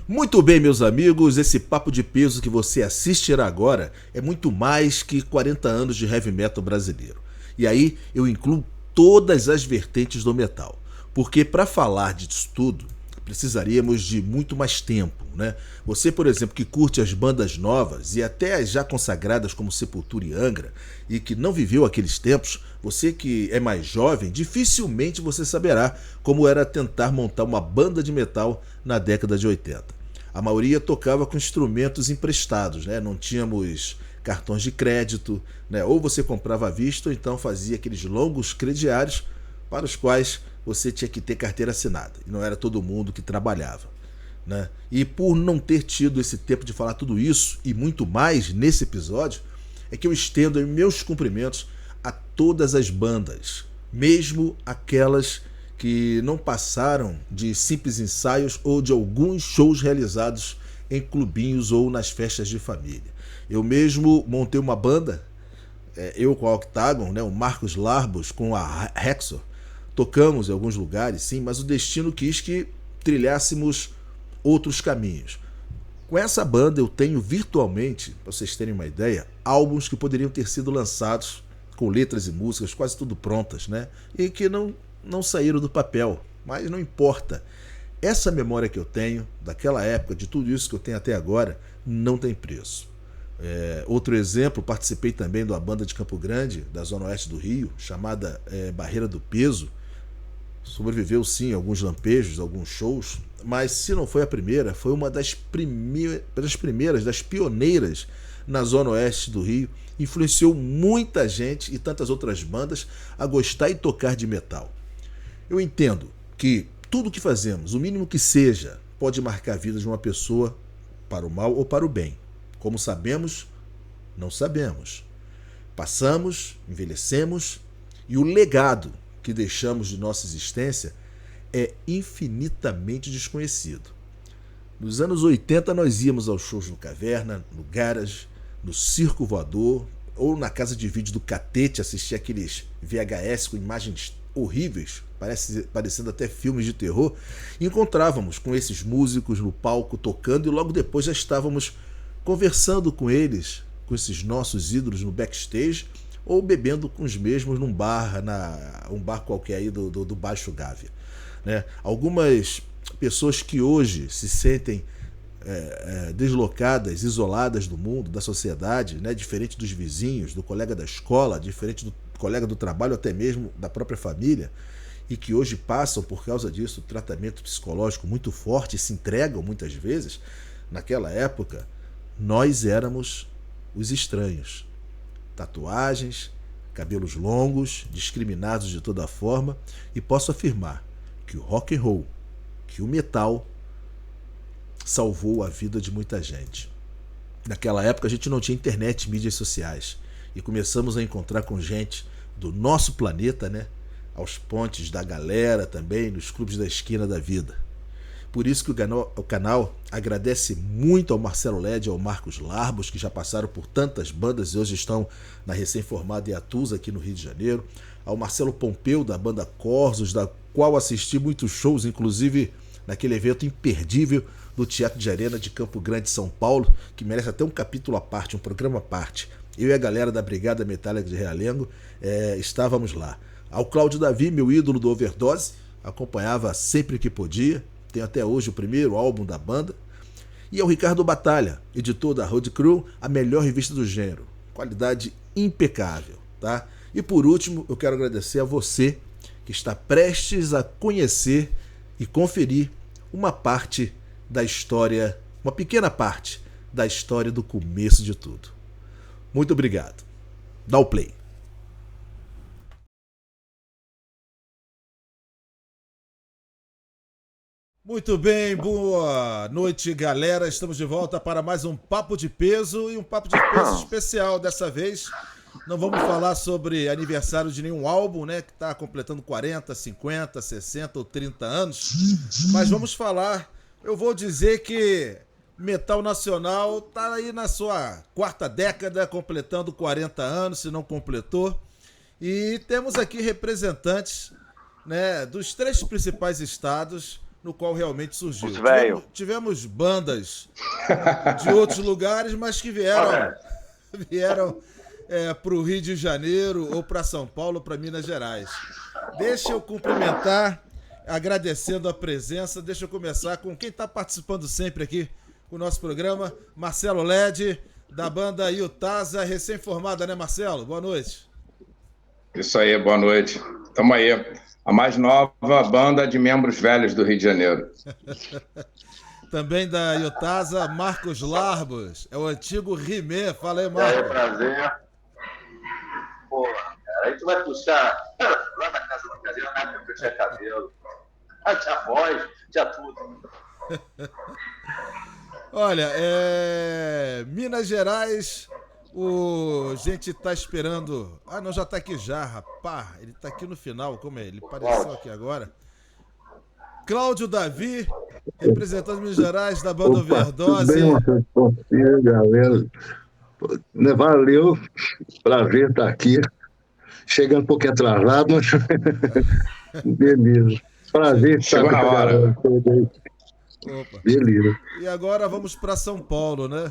Muito bem, meus amigos, esse papo de peso que você assistirá agora é muito mais que 40 anos de heavy metal brasileiro. E aí eu incluo todas as vertentes do metal, porque para falar disso tudo precisaríamos de muito mais tempo, né? Você, por exemplo, que curte as bandas novas e até as já consagradas como Sepultura e Angra e que não viveu aqueles tempos, você que é mais jovem, dificilmente você saberá como era tentar montar uma banda de metal na década de 80. A maioria tocava com instrumentos emprestados, né? Não tínhamos cartões de crédito, né? Ou você comprava à vista ou então fazia aqueles longos crediários para os quais você tinha que ter carteira assinada. E não era todo mundo que trabalhava, né? E por não ter tido esse tempo de falar tudo isso e muito mais nesse episódio, é que eu estendo meus cumprimentos a todas as bandas, mesmo aquelas que não passaram de simples ensaios ou de alguns shows realizados em clubinhos ou nas festas de família. Eu mesmo montei uma banda, eu com a Octagon, né, o Marcos Larbos com a Rexor, tocamos em alguns lugares, sim, mas o destino quis que trilhássemos outros caminhos. Com essa banda eu tenho virtualmente, para vocês terem uma ideia, álbuns que poderiam ter sido lançados com letras e músicas quase tudo prontas, né? E que não saíram do papel, mas não importa. Essa memória que eu tenho daquela época, de tudo isso que eu tenho até agora, não tem preço. Outro exemplo, participei também de uma banda de Campo Grande, da zona oeste do Rio, chamada Barreira do Peso. Sobreviveu sim alguns lampejos, alguns shows, mas se não foi a primeira, foi uma das primeiras, das pioneiras na zona oeste do Rio. Influenciou muita gente e tantas outras bandas a gostar e tocar de metal. Eu entendo que tudo que fazemos, o mínimo que seja, pode marcar a vida de uma pessoa para o mal ou para o bem. Como sabemos, não sabemos. Passamos, envelhecemos e o legado que deixamos de nossa existência é infinitamente desconhecido. Nos anos 80 nós íamos aos shows no Caverna, no Garage, no Circo Voador ou na casa de vídeo do Catete assistir aqueles VHS com imagens horríveis, parecendo até filmes de terror, e encontrávamos com esses músicos no palco tocando e logo depois já estávamos conversando com eles, com esses nossos ídolos no backstage ou bebendo com os mesmos num bar, um bar qualquer aí do Baixo Gávea, né? Algumas pessoas que hoje se sentem deslocadas, isoladas do mundo, da sociedade, né? Diferente dos vizinhos, do colega da escola, diferente do colega do trabalho, até mesmo da própria família, e que hoje passam por causa disso tratamento psicológico muito forte e se entregam muitas vezes. Naquela época nós éramos os estranhos. Tatuagens, cabelos longos, discriminados de toda forma, e posso afirmar que o rock and roll, que o metal salvou a vida de muita gente. Naquela época a gente não tinha internet e mídias sociais e começamos a encontrar com gente do nosso planeta, né? Aos pontes da galera também, nos clubes da esquina da vida. Por isso que o canal agradece muito ao Marcelo Led e ao Marcos Larbos, que já passaram por tantas bandas e hoje estão na recém-formada Iatusa aqui no Rio de Janeiro. Ao Marcelo Pompeu, da banda Corsos, da qual assisti muitos shows, inclusive naquele evento imperdível do Teatro de Arena de Campo Grande, São Paulo, que merece até um capítulo à parte, um programa à parte. Eu e a galera da Brigada Metálica de Realengo estávamos lá. Ao Cláudio Davi, meu ídolo do Overdose, acompanhava sempre que podia. Tem até hoje o primeiro álbum da banda. E ao Ricardo Batalha, editor da Road Crew, a melhor revista do gênero. Qualidade impecável, tá? E por último, eu quero agradecer a você que está prestes a conhecer e conferir uma parte da história, uma pequena parte da história do começo de tudo. Muito obrigado. Dá o play. Muito bem, boa noite, galera. Estamos de volta para mais um Papo de Peso e um Papo de Peso especial. Dessa vez não vamos falar sobre aniversário de nenhum álbum, né, que está completando 40, 50, 60 ou 30 anos, mas vamos falar, eu vou dizer que metal nacional está aí na sua quarta década, completando 40 anos, se não completou, e temos aqui representantes, né, dos três principais estados no qual realmente surgiu. Os velhos. Tivemos bandas de outros lugares, mas que vieram para o Rio de Janeiro ou para São Paulo, para Minas Gerais. Deixa eu cumprimentar, agradecendo a presença. Deixa eu começar com quem está participando sempre aqui com o nosso programa, Marcelo Led, da banda Iutasa, recém-formada, né, Marcelo? Boa noite. Isso aí, boa noite. Tamo aí. A mais nova banda de membros velhos do Rio de Janeiro. Também da Iutasa, Marcos Larbos. É o antigo Rimé. Fala aí, Marcos. É prazer. Pô, cara, aí tu vai puxar lá na casa da casinha, na época que eu tinha cabelo. Tinha voz, tinha tudo. Olha, Minas Gerais, gente tá esperando. Ah, não, já tá aqui já, rapaz. Ele tá aqui no final, como é? Ele apareceu aqui agora. Cláudio Davi, representante de Minas Gerais, da banda Overdose. Bom dia, galera. Valeu, prazer estar aqui. Chegando um pouquinho atrasado, mas beleza. Prazer estar Chegou na hora. Opa. Beleza. E agora vamos para São Paulo, né?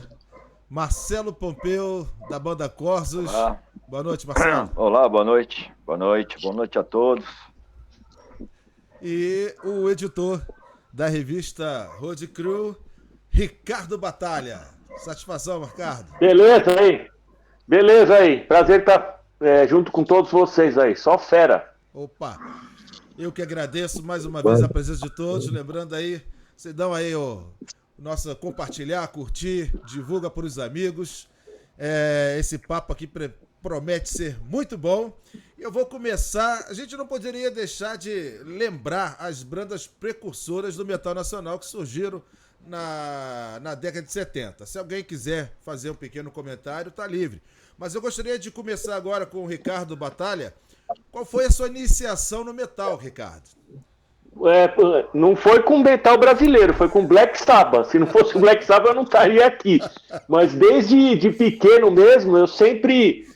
Marcelo Pompeu, da banda Corsos. Olá. Boa noite, Marcelo. Olá, boa noite. Boa noite a todos. E o editor da revista Road Crew, Ricardo Batalha. Satisfação, Ricardo. Beleza aí. Prazer estar junto com todos vocês aí. Só fera. Opa, eu que agradeço mais uma vez a presença de todos. Lembrando aí, vocês dão aí o nosso compartilhar, curtir, divulga para os amigos. Esse papo aqui promete ser muito bom. Eu vou começar. A gente não poderia deixar de lembrar as bandas precursoras do metal nacional que surgiram na década de 70. Se alguém quiser fazer um pequeno comentário, tá livre. Mas eu gostaria de começar agora com o Ricardo Batalha. Qual foi a sua iniciação no metal, Ricardo? Não foi com metal brasileiro, foi com Black Sabbath. Se não fosse o Black Sabbath, eu não estaria aqui. Mas desde de pequeno mesmo, eu sempre...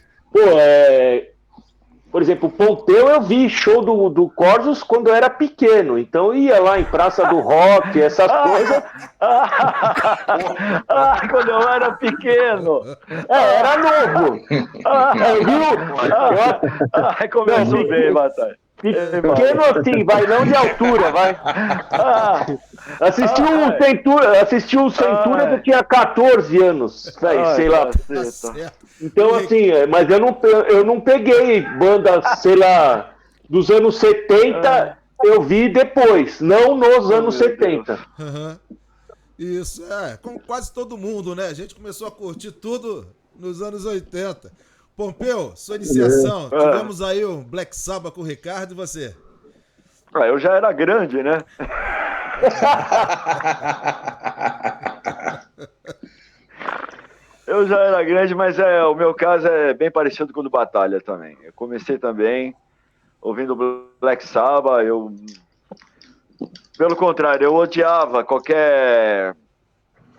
Por exemplo, o Pompeu eu vi show do Corsos quando eu era pequeno. Então eu ia lá em Praça do Rock, essas coisas. Quando eu era pequeno. Era novo. Começou bem, Batalha. Pequeno assim, vai, não de altura, vai. Assistiu o Centura que eu tinha 14 anos, sei lá. Então, assim, mas eu não peguei banda, sei lá, dos anos 70, eu vi depois, não nos anos 70. Uhum. Isso, como quase todo mundo, né? A gente começou a curtir tudo nos anos 80. Pompeu, sua iniciação. Tivemos aí o Black Sabbath com o Ricardo e você? Eu já era grande, né? Eu já era grande, mas o meu caso é bem parecido com o do Batalha também. Eu comecei também ouvindo Black Sabbath. Pelo contrário, eu odiava qualquer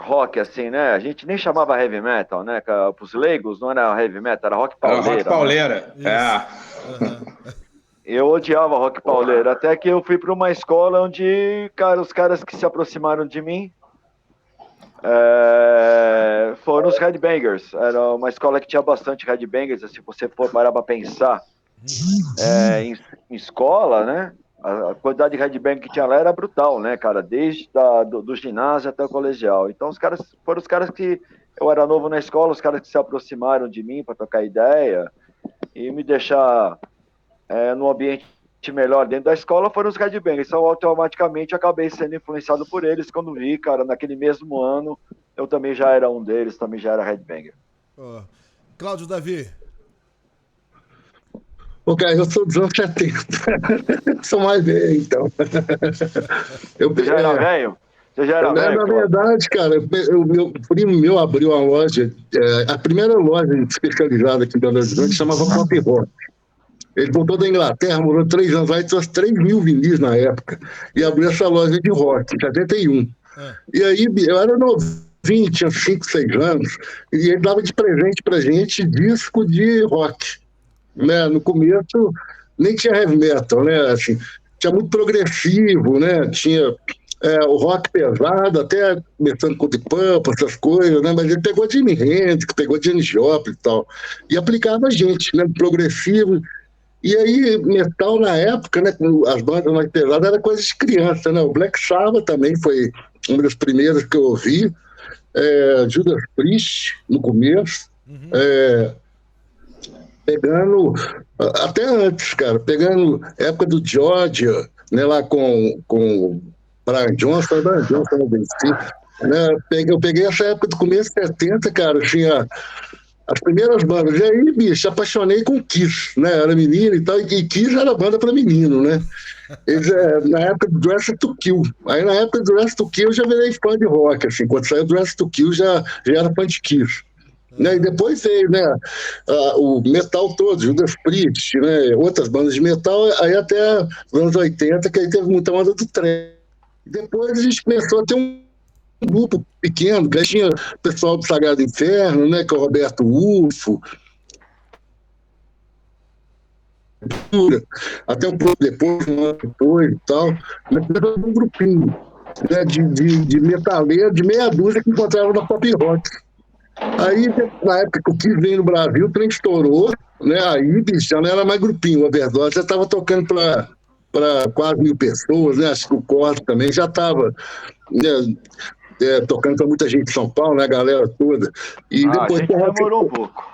rock, assim, né? A gente nem chamava heavy metal, né? Para os leigos não era heavy metal, era rock pauleira. Era rock pauleira, né? Eu odiava rock pauleira, até que eu fui para uma escola onde, os caras que se aproximaram de mim foram os headbangers. Era uma escola que tinha bastante headbangers, se você for parar para pensar em escola, né? A quantidade de headbang que tinha lá era brutal, né, cara? Desde do ginásio até o colegial. Então, foram os caras que... Eu era novo na escola, os caras que se aproximaram de mim para trocar ideia e me deixar num ambiente melhor dentro da escola foram os headbangers. Então, automaticamente, acabei sendo influenciado por eles. Quando vi, cara, naquele mesmo ano, eu também já era um deles, também já era headbanger. Cláudio Davi. Eu sou dos anos 70. Sou mais velho, então. Você já era velho? Na verdade, cara, o meu primo meu abriu uma loja, a primeira loja especializada aqui em Belo Horizonte chamava Pop Rock. Ele voltou da Inglaterra, morou 3 anos lá e trouxe 3 mil vinis na época. E abriu essa loja de rock, em 71. E aí, eu era novinho, tinha 5, 6 anos, e ele dava de presente pra gente disco de rock. Né? No começo nem tinha heavy metal, né? Assim, tinha muito progressivo, né? Tinha o rock pesado, até começando com o Deep Purple, essas coisas, né? Mas ele pegou Jimi Hendrix, pegou Janis Joplin e tal, e aplicava a gente, né? Progressivo. E aí, metal na época, né? As bandas mais pesadas era coisa de criança, né? O Black Sabbath também foi uma das primeiras que eu ouvi. Judas Priest, no começo. Pegando, até antes, cara, pegando época do Georgia, né, lá com o Brian Johnson, né, eu peguei essa época do começo de 70, cara, tinha as primeiras bandas, e aí, bicho, apaixonei com Kiss, né, era menino e tal, e Kiss era banda para menino, né, eles, na época do Dress to Kill, aí na época do Dress to Kill eu já virei fã de rock, assim, quando saiu o Dress to Kill já era fã de Kiss. Né, e depois veio, né, o metal todo, Judas Priest, né, outras bandas de metal, aí até os anos 80, que aí teve muita onda do trem. Depois a gente começou a ter um grupo pequeno, que aí tinha o pessoal do Sagrado Inferno, né, que é o Roberto Ufo, até um pouco depois, um ano depois e tal, mas teve um grupinho, né, de metaleiro, de meia dúzia que encontrava na pop rock. Aí, na época que o Kiss veio no Brasil, o trem estourou, né? Aí, bicho, já não era mais grupinho, a verdade, já estava tocando para quase 1.000 pessoas, né? Acho que o Corte também já estava, né, tocando para muita gente de São Paulo, né? A galera toda. E depois a gente demorou um pouco.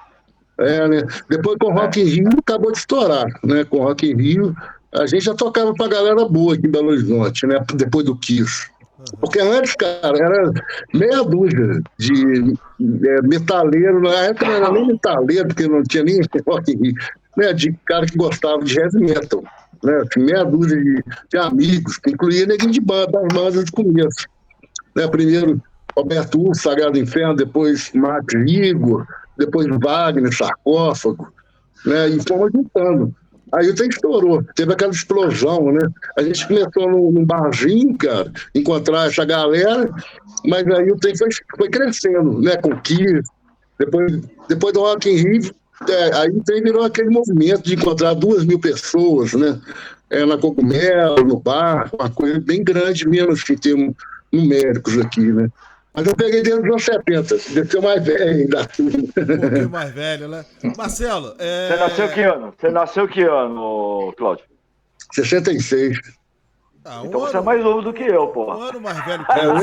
né? Depois com o Rock in Rio acabou de estourar, né? Com o Rock in Rio, a gente já tocava para galera boa aqui em Belo Horizonte, né? Depois do Kiss. Porque antes, cara, era meia dúzia de metaleiro, na época não era nem metaleiro, porque não tinha nem Rock in Rio, né? De cara que gostava de heavy metal, né? Meia dúzia de amigos, que incluía neguinho de banda, das bandas de começo. Né? Primeiro Roberto Ufo, Sagrado Inferno, depois Max Igor, depois Wagner, Sarcófago, né? E fomos juntando. Aí o trem estourou, teve aquela explosão, né? A gente começou num barzinho, cara, encontrar essa galera, mas aí o trem foi crescendo, né? Com o Kiss, depois do Rock in Rio, aí o trem virou aquele movimento de encontrar 2.000 pessoas, né? Na Cogumelo, no bar, uma coisa bem grande mesmo, assim, em termos numéricos aqui, né? Mas eu peguei dentro dos anos 70, deve ser mais velho ainda. Um pouquinho mais velho, né? Marcelo, Você nasceu que ano? Você nasceu que ano, Cláudio? 66. Então você é mais novo do que eu, pô. Um ano mais velho que eu.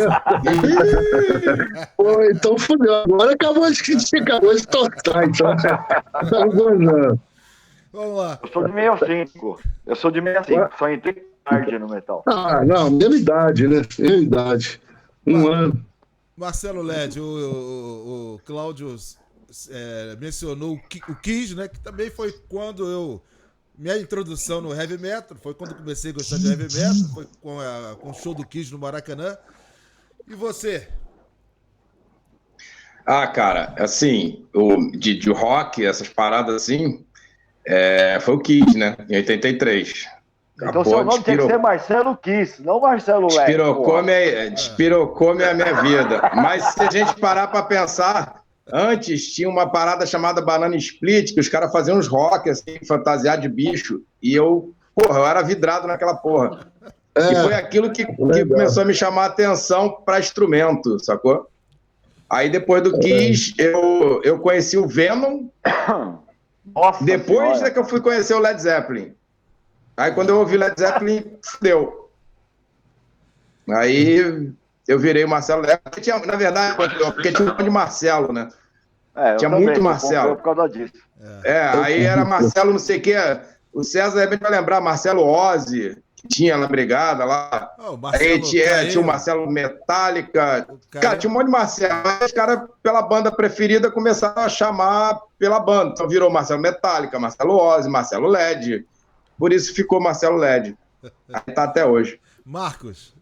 Pô, então fudeu. Agora acabou de tocar, então. Tá gozando. Vamos lá. Eu sou de 65. Só entrei tarde no metal. Ah, não, mesma idade, né? Mesma idade. Ano. Marcelo Led, o Cláudio mencionou o Kiss, né? Que também foi quando minha introdução no heavy metal, foi quando comecei a gostar de heavy metal, foi com o show do Kiss no Maracanã. E você? Ah, cara, assim, de rock, essas paradas assim, foi o Kiss, né? Em 83. Então seu nome tem que ser Marcelo Kiss, não Marcelo Led. Despirocou a minha vida. Mas se a gente parar pra pensar, antes tinha uma parada chamada Banana Split, que os caras faziam uns rock, assim, fantasiado de bicho, e eu era vidrado naquela porra. E foi aquilo que começou a me chamar a atenção pra instrumento, sacou? Aí depois do Kiss, eu conheci o Venom. Nossa depois senhora. que eu fui conhecer o Led Zeppelin. Aí quando eu ouvi Led Zeppelin, fudeu. Aí eu virei o Marcelo Led. Na verdade, porque tinha um monte de Marcelo, né? Tinha muito Marcelo. Por causa disso. Aí era Marcelo não sei o quê. O César, de repente, vai lembrar Marcelo Ozzy, que tinha lá brigada lá. Aí tinha o Marcelo Metallica. Cara, tinha um monte de Marcelo. Aí os caras, pela banda preferida, começaram a chamar pela banda. Então virou Marcelo Metallica, Marcelo Ozzy, Marcelo Led. Por isso ficou Marcelo Led. Aí tá até hoje. Marcos.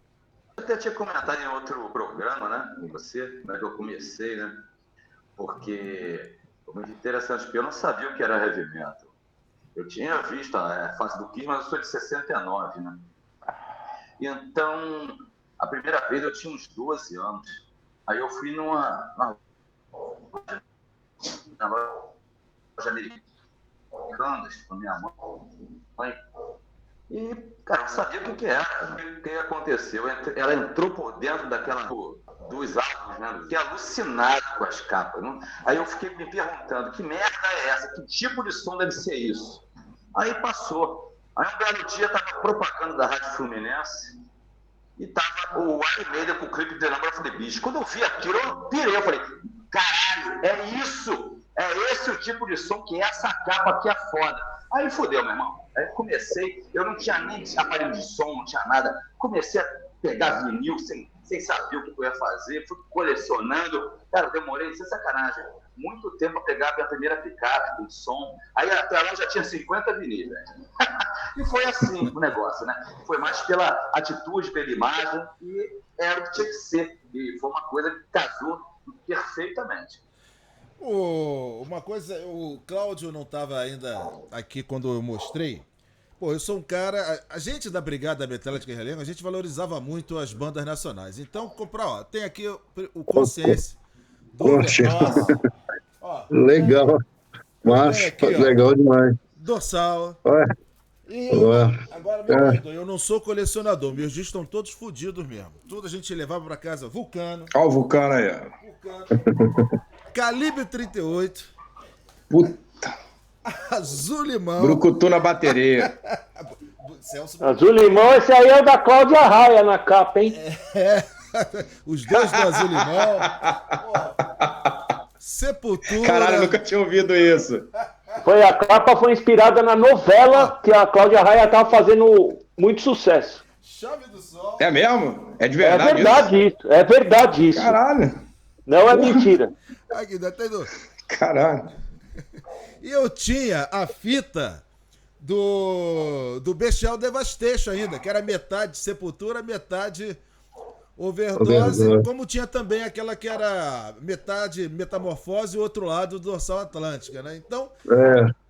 Eu até tinha comentado em outro programa, né, com você, mas eu comecei, né, porque foi muito interessante, porque eu não sabia o que era heavy metal. Eu tinha visto a fase do Kiss, mas eu sou de 69, né. Então, a primeira vez eu tinha uns 12 anos. Aí eu fui numa loja americana com a minha mãe. E, cara, não sabia o que era. O que aconteceu? Ela entrou por dentro dos álbuns, né? Fiquei alucinado com as capas. Não? Aí eu fiquei me perguntando, que merda é essa? Que tipo de som deve ser isso? Aí passou. Aí um belo dia tava propaganda da Rádio Fluminense e tava o Iron Maiden com o clipe de Number. Eu falei, bicho, quando eu vi aquilo, eu pirei. Eu falei, caralho, é isso! É esse o tipo de som que essa capa aqui é foda. Aí fodeu, meu irmão. Aí comecei, eu não tinha nem aparelho de som, não tinha nada. Comecei a pegar vinil sem saber o que eu ia fazer, fui colecionando. Cara, demorei, sem sacanagem, muito tempo a pegar a minha primeira picape com som. Aí até lá já tinha 50 vinis, velho. E foi assim o negócio, né? Foi mais pela atitude, pela imagem, e era o que tinha que ser. E foi uma coisa que casou perfeitamente. Uma coisa, o Cláudio não estava ainda aqui quando eu mostrei. Pô, eu sou um cara. A gente da Brigada Metálica Realengo, a gente valorizava muito as bandas nacionais. Então, ó, tem aqui o Consciência do Overdose. Legal. Mas, aqui, legal demais. Dorsal. Ué. E agora, meu amigo, eu não sou colecionador. Meus discos estão todos fodidos mesmo. Tudo a gente levava pra casa. Vulcano. Olha o Vulcano aí. Calibre 38. Puta. Azul Limão. Brucutu na bateria. Azul Limão, esse aí é o da Cláudia Raia na capa, hein? Os dois do Azul Limão. Sepultura. Caralho, eu nunca tinha ouvido isso. A capa foi inspirada na novela que a Cláudia Raia estava fazendo muito sucesso. Chave do Sol. É mesmo? É de verdade, isso? É verdade isso. Caralho. Não é mentira. Aqui, ainda tem Caralho. E eu tinha a fita do Bestial Devastation ainda, que era metade Sepultura, metade Overdose, como tinha também aquela que era metade Metamorfose e o outro lado Dorsal Atlântica, né? Então,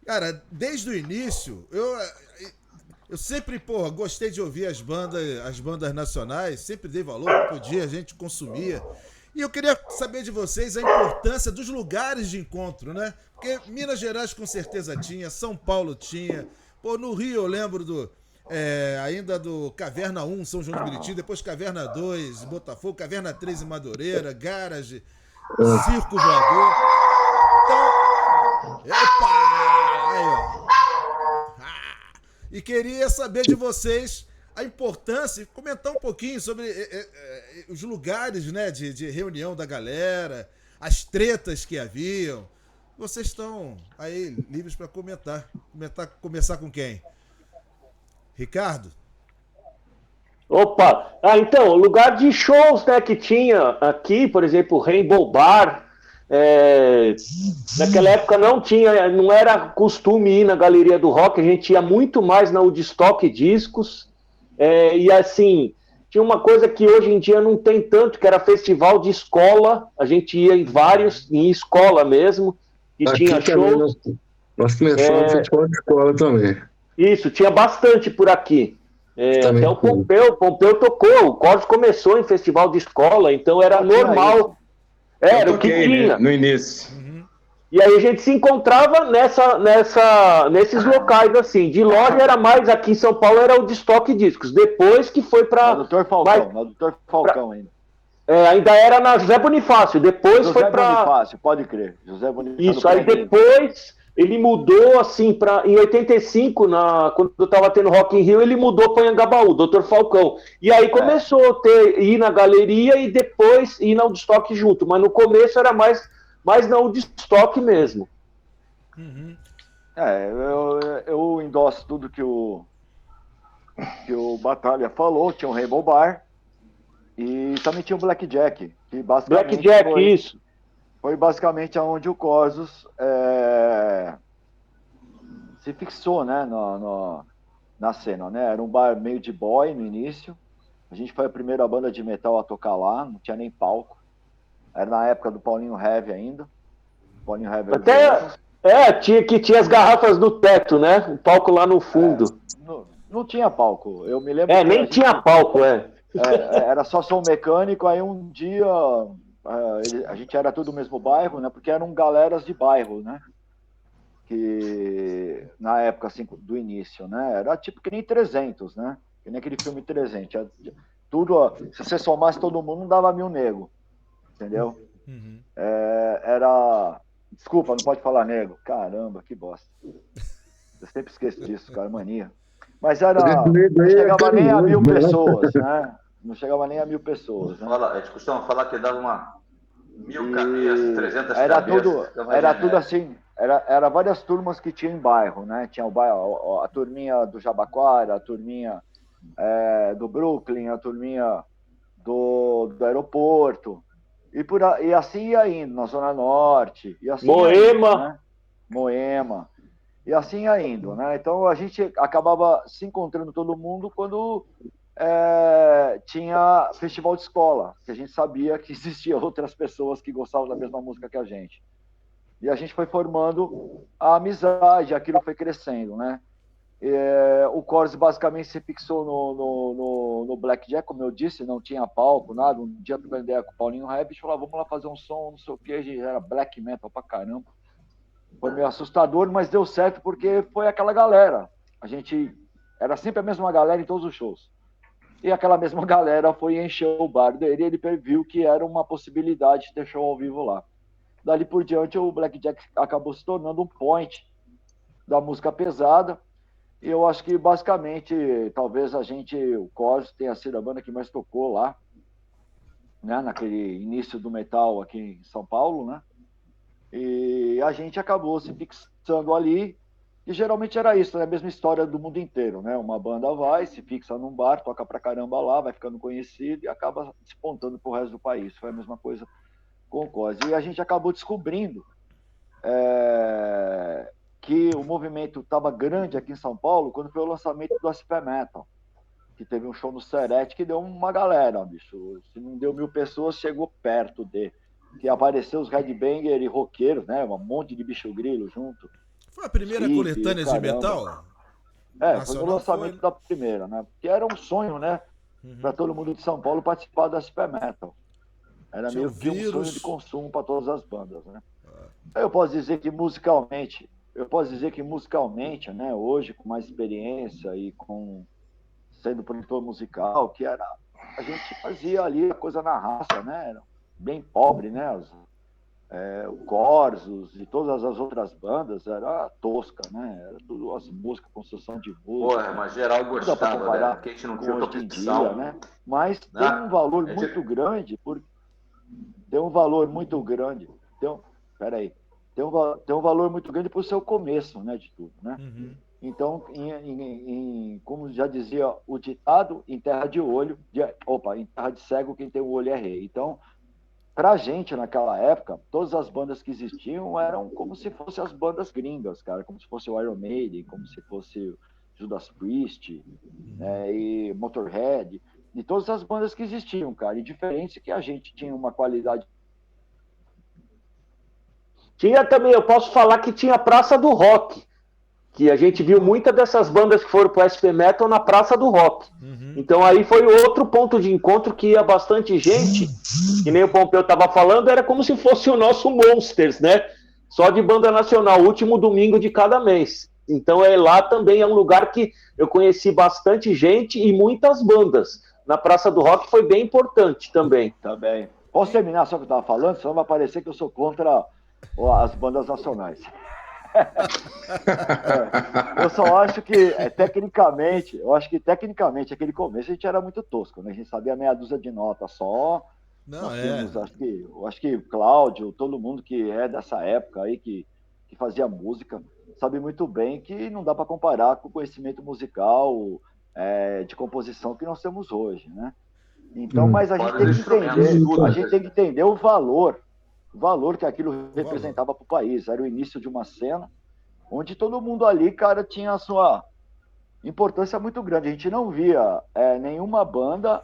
cara, desde o início, eu sempre, gostei de ouvir as bandas nacionais, sempre dei valor, podia, a gente consumia. E eu queria saber de vocês a importância dos lugares de encontro, né? Porque Minas Gerais com certeza tinha, São Paulo tinha. No Rio eu lembro ainda do Caverna 1, São João do Meriti, depois Caverna 2, Botafogo, Caverna 3 em Madureira, Garage, Circo Voador. Então, aí, ó. E queria saber de vocês a importância, comentar um pouquinho sobre os lugares, né, de reunião da galera, as tretas que haviam. Vocês estão aí livres para comentar. Começar com quem? Ricardo? Opa! Então, lugar de shows, né, que tinha aqui, por exemplo, Rainbow Bar. Naquela época não era costume ir na Galeria do Rock, a gente ia muito mais na Woodstock Discos. E assim, tinha uma coisa que hoje em dia não tem tanto, que era festival de escola. A gente ia em vários, em escola mesmo, e aqui tinha shows. Nós começamos festival de escola também. Isso, tinha bastante por aqui. Até o Pompeu tocou, o Corsos começou em festival de escola, então era normal. Era o que tinha. No início. E aí a gente se encontrava nesses locais, assim. De loja era mais, aqui em São Paulo era o de estoque discos. Depois que foi para... Doutor Falcão ainda. Ainda era na José Bonifácio. Depois José foi para... Bonifácio, pode crer. José Bonifácio. Isso, aí depois ele mudou, assim, em 85, quando eu tava tendo Rock in Rio, ele mudou para Anhangabaú, Doutor Falcão. E aí começou a ir na galeria e depois ir na Woodstock junto. Mas no começo era mais na Woodstock mesmo. Uhum. Eu endosso tudo que o Batalha falou. Tinha o Rainbow Bar e também tinha o Blackjack. Que basicamente isso. Foi basicamente onde o Corsos se fixou, né, na cena, né? Era um bar meio de boy no início. A gente foi a primeira banda de metal a tocar lá, não tinha nem palco. Era na época do Paulinho Heavy ainda. Paulinho Heavy tinha as garrafas no teto, né? O palco lá no fundo. Não tinha palco. Eu me lembro. Nem tinha palco, era só som mecânico. Aí um dia a gente era tudo do mesmo bairro, né? Porque eram galeras de bairro, né? que na época assim, do início, né? Era tipo que nem 300, né? Que nem aquele filme 300. Tudo, ó, se você somasse todo mundo, não dava 1000 nego. Entendeu? Uhum. Era... Desculpa, não pode falar nego. Caramba, que bosta. Eu sempre esqueço disso, cara, mania. Mas era... Não chegava nem a 1000 pessoas, né? Não chegava nem a 1000 pessoas, né? A gente costuma falar que dava uma 1000 cabeças, 300 era cabeças. Era tudo assim, era várias turmas que tinha em bairro, né? Tinha o bairro, a turminha do Jabaquara, a turminha do Brooklyn, a turminha do aeroporto, e assim ia indo, na Zona Norte, e assim Moema. Indo, né? Moema, e assim ia indo, né? Então a gente acabava se encontrando todo mundo quando tinha festival de escola, que a gente sabia que existia outras pessoas que gostavam da mesma música que a gente. E a gente foi formando a amizade, aquilo foi crescendo, né? O Corus basicamente se fixou no Blackjack, como eu disse, não tinha palco, nada. Um dia eu ideia com o Paulinho Rebich, falou, vamos lá fazer um som, não sei o que, a gente era black metal pra caramba. Foi meio assustador, mas deu certo porque foi aquela galera. A gente era sempre a mesma galera em todos os shows. E aquela mesma galera foi encher o bar dele e ele viu que era uma possibilidade de ter show ao vivo lá. Dali por diante, o Blackjack acabou se tornando um point da música pesada. E eu acho que, basicamente, talvez o Corus tenha sido a banda que mais tocou lá, né, naquele início do metal aqui em São Paulo, né? E a gente acabou se fixando ali, e geralmente era isso, né? A mesma história do mundo inteiro, né? Uma banda vai, se fixa num bar, toca pra caramba lá, vai ficando conhecido e acaba despontando pro resto do país. Foi a mesma coisa com o Corus. E a gente acabou descobrindo que o movimento estava grande aqui em São Paulo quando foi o lançamento do SP Metal, que teve um show no Serete que deu uma galera, bicho. Se não deu 1000 pessoas, chegou perto de. Que apareceu os headbanger e roqueiros, né? Um monte de bicho grilo junto. Foi a primeira coletânea de metal? Foi no lançamento da primeira, né? Porque era um sonho, né? Para todo mundo de São Paulo participar do SP Metal. Era meio que um sonho de consumo para todas as bandas, né? Eu posso dizer que musicalmente, né, hoje com mais experiência e sendo produtor musical, que era, a gente fazia ali a coisa na raça, né? Era bem pobre, né? O Corsos e todas as outras bandas era tosca, né? Era tudo as músicas, construção de música. Mas geral gostava, né? Porque a gente não tinha outra opção, né? Mas tem um valor muito grande, tem um valor muito grande. Tem um valor muito grande para o seu começo, né, de tudo, né? Uhum. Então, como já dizia o ditado, em terra de cego, quem tem o olho é rei. Então, pra gente, naquela época, todas as bandas que existiam eram como se fossem as bandas gringas, cara, como se fosse o Iron Maiden, como se fosse Judas Priest, né, e Motorhead, e todas as bandas que existiam, cara, e diferente que a gente tinha uma qualidade. Tinha também, eu posso falar que tinha a Praça do Rock, que a gente viu muitas dessas bandas que foram pro SP Metal na Praça do Rock. Uhum. Então aí foi outro ponto de encontro que ia bastante gente, que nem o Pompeu estava falando, era como se fosse o nosso Monsters, né? Só de banda nacional, último domingo de cada mês. Então lá também é um lugar que eu conheci bastante gente e muitas bandas. Na Praça do Rock foi bem importante também. Também. Posso terminar só o que eu estava falando? Senão vai parecer que eu sou contra as bandas nacionais. Eu só acho que tecnicamente aquele começo a gente era muito tosco, né? A gente sabia meia dúzia de notas só. Acho que o Cláudio, todo mundo que é dessa época aí que fazia música, sabe muito bem que não dá para comparar com o conhecimento musical de composição que nós temos hoje, né? Então, mas a gente tem que entender o valor que aquilo representava para o país. Era o início de uma cena onde todo mundo ali, cara, tinha a sua importância muito grande. A gente não via nenhuma banda,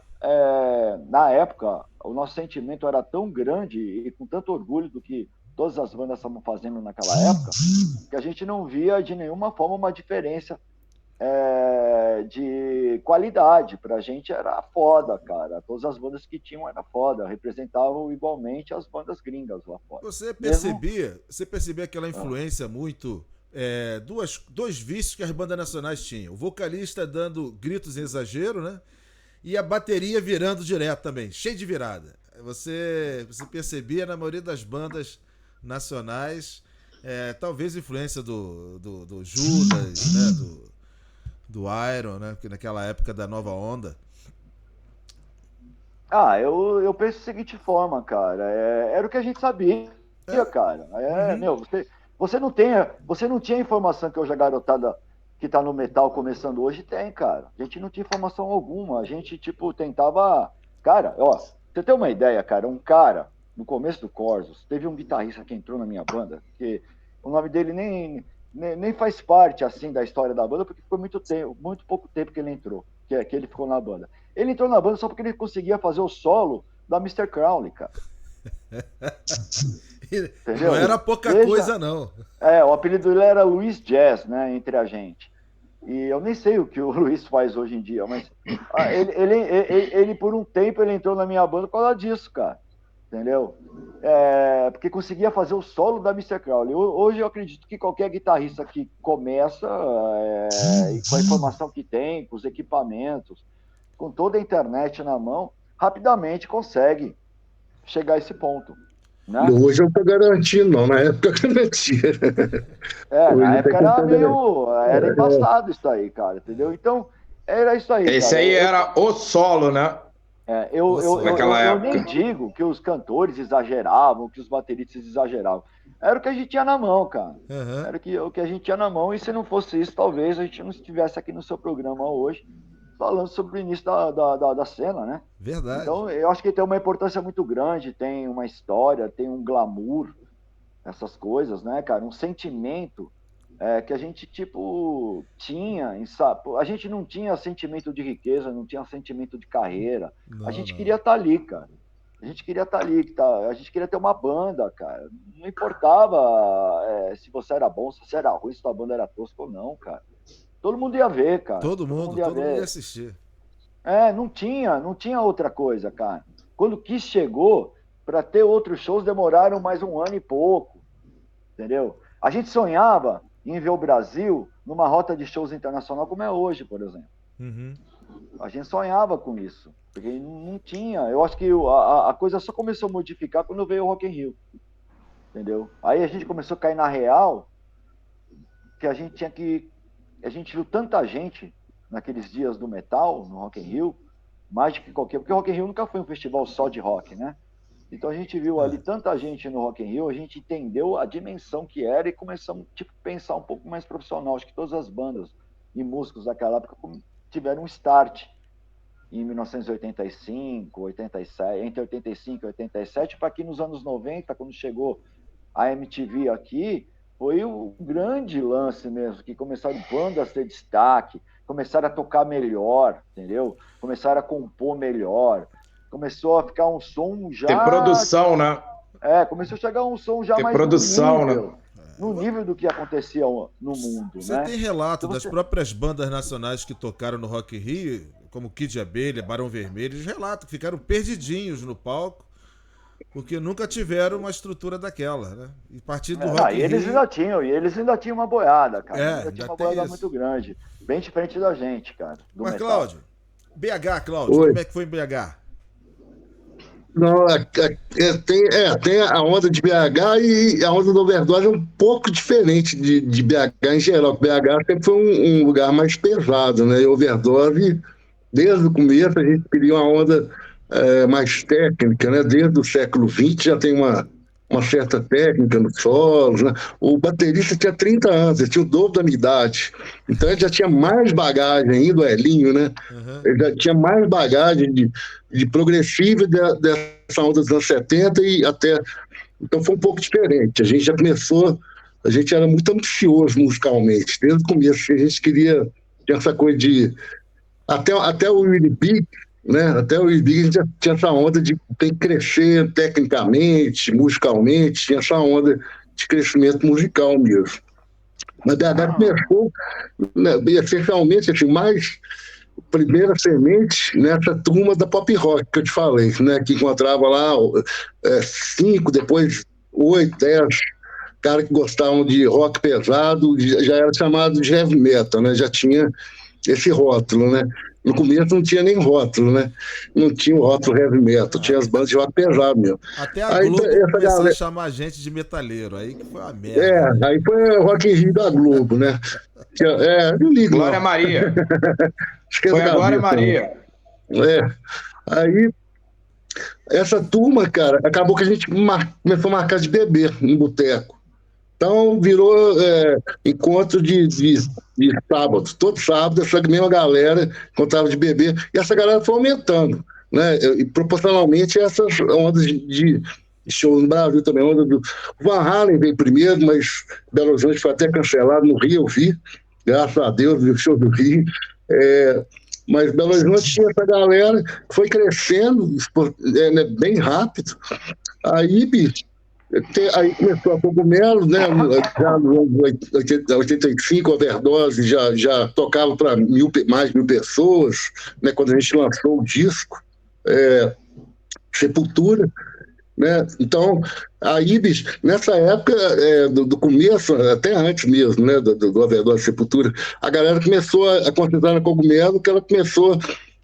na época, o nosso sentimento era tão grande e com tanto orgulho do que todas as bandas estavam fazendo naquela época, que a gente não via de nenhuma forma uma diferença de qualidade. Pra gente era foda, cara. Todas as bandas que tinham era foda, representavam igualmente as bandas gringas lá fora. Você percebia aquela influência muito dois vícios que as bandas nacionais tinham. O vocalista dando gritos em exagero, né? E a bateria virando direto também, cheio de virada. Você percebia na maioria das bandas nacionais, talvez influência do Judas, né? Do Iron, né? Porque naquela época da nova onda. Eu penso da seguinte forma, cara. Era o que a gente sabia, cara. Meu, você não tinha informação que hoje a garotada que tá no metal começando hoje tem, cara. A gente não tinha informação alguma. A gente, tentava... Cara, ó, você tem uma ideia, cara? Um cara, no começo do Corsos, teve um guitarrista que entrou na minha banda, que o nome dele nem faz parte, assim, da história da banda, porque foi muito pouco tempo que ele entrou, que ele ficou na banda. Ele entrou na banda só porque ele conseguia fazer o solo da Mr. Crowley, cara. Não era pouca coisa, não. O apelido dele era Luiz Jazz, né, entre a gente. E eu nem sei o que o Luiz faz hoje em dia, mas ele por um tempo, ele entrou na minha banda por causa disso, cara. Entendeu? Porque conseguia fazer o solo da Mr. Crowley. Hoje eu acredito que qualquer guitarrista que começa, com a informação que tem, com os equipamentos, com toda a internet na mão, rapidamente consegue chegar a esse ponto. Né? Hoje eu não estou garantindo, não. Na época eu garantia. Na época era embaçado isso aí, cara, entendeu? Então, era isso aí. Esse cara. aí era o solo, né? Eu nem digo que os cantores exageravam, que os bateristas exageravam. Era o que a gente tinha na mão, cara. Uhum. Era o que a gente tinha na mão, e se não fosse isso, talvez a gente não estivesse aqui no seu programa hoje, falando sobre o início da cena, né? Verdade. Então, eu acho que tem uma importância muito grande, tem uma história, tem um glamour, essas coisas, né, cara? Um sentimento que a gente, tinha. A gente não tinha sentimento de riqueza, não tinha sentimento de carreira. A gente queria estar ali, cara. A gente queria estar ali, a gente queria ter uma banda, cara. Não importava se você era bom, se você era ruim, se tua banda era tosca ou não, cara. Todo mundo ia ver, cara. Todo mundo ia assistir. Não tinha outra coisa, cara. Quando o Kiss chegou, para ter outros shows demoraram mais um ano e pouco, entendeu? A gente sonhava em ver o Brasil numa rota de shows internacional como é hoje, por exemplo. Uhum. A gente sonhava com isso, porque não tinha. Eu acho que a coisa só começou a modificar quando veio o Rock in Rio, entendeu? Aí a gente começou a cair na real que a gente viu tanta gente naqueles dias do metal, no Rock in Rio, mais do que qualquer... Porque o Rock in Rio nunca foi um festival só de rock, né? Então a gente viu ali tanta gente no Rock in Rio, a gente entendeu a dimensão que era e começamos a pensar um pouco mais profissional. Acho que todas as bandas e músicos daquela época tiveram um start em 1985, 87, entre 85 e 87, para que nos anos 90, quando chegou a MTV aqui, foi o grande lance mesmo, que começaram bandas a ter destaque, começaram a tocar melhor, entendeu? Começaram a compor melhor, começou a ficar um som já... Tem produção, né? Começou a chegar um som já Tem mais produção, né? No nível do que acontecia no mundo, Você tem relato das próprias bandas nacionais que tocaram no Rock in Rio, como Kid Abelha, Barão Vermelho, eles relatam que ficaram perdidinhos no palco, porque nunca tiveram uma estrutura daquela, né? E partir do Rock in Rio... eles ainda tinham uma boiada, cara. Ainda tinha uma boiada isso. muito grande. Bem diferente da gente, cara. Mas, metal. Cláudio, Cláudio, Oi. como é que foi em BH? Não, tem a onda de BH e a onda do Overdose é um pouco diferente de BH em geral. BH sempre foi um lugar mais pesado, né? E Overdose, desde o começo, a gente queria uma onda mais técnica, né? Desde o século XX já tem uma certa técnica nos solos, né? O baterista tinha 30 anos, ele tinha o dobro da minha idade. Então ele já tinha mais bagagem ainda, o Elinho, né? Uhum. Ele já tinha mais bagagem de progressiva dessa onda dos anos 70 e até... Então foi um pouco diferente. A gente já começou... A gente era muito ambicioso musicalmente. Desde o começo a gente queria ter essa coisa de... Até o Willie Big, né? Até o Willie Big a gente já tinha essa onda de tem que crescer tecnicamente, musicalmente, tinha essa onda de crescimento musical mesmo. Mas BH começou, né, essencialmente, assim, mais primeira semente nessa turma da pop rock que eu te falei, né, que encontrava lá 5, depois 8, 10 caras que gostavam de rock pesado, já era chamado de heavy metal, né? Já tinha esse rótulo, né? No começo não tinha nem rótulo, né? Não tinha o rótulo heavy metal, tinha as bandas de rock pesado mesmo. Até a Globo começou a chamar a gente de metaleiro, aí que foi uma merda. Aí foi o Rock in Rio da Globo, né? Não ligo. Glória Maria. Foi a Glória Maria. Aí, essa turma, cara, acabou que a gente começou a marcar de beber em boteco. Então, virou encontro de sábado. Todo sábado, essa mesma galera encontrava de beber. E essa galera foi aumentando, né? E proporcionalmente, essas ondas de show no Brasil também. A onda do Van Halen veio primeiro, mas Belo Horizonte foi até cancelado. No Rio eu vi, graças a Deus, vi o show do Rio. Mas Belo Horizonte tinha essa galera que foi crescendo bem rápido. Aí, bicho, aí começou a Cogumelo, né? Já no ano 85, Overdose já tocava para mais de 1.000 pessoas, né? Quando a gente lançou o disco, Sepultura, né? Então, aí, bicho, nessa época do começo, até antes mesmo, né? Do Overdose Sepultura, a galera começou a concentrar na Cogumelo, que ela começou.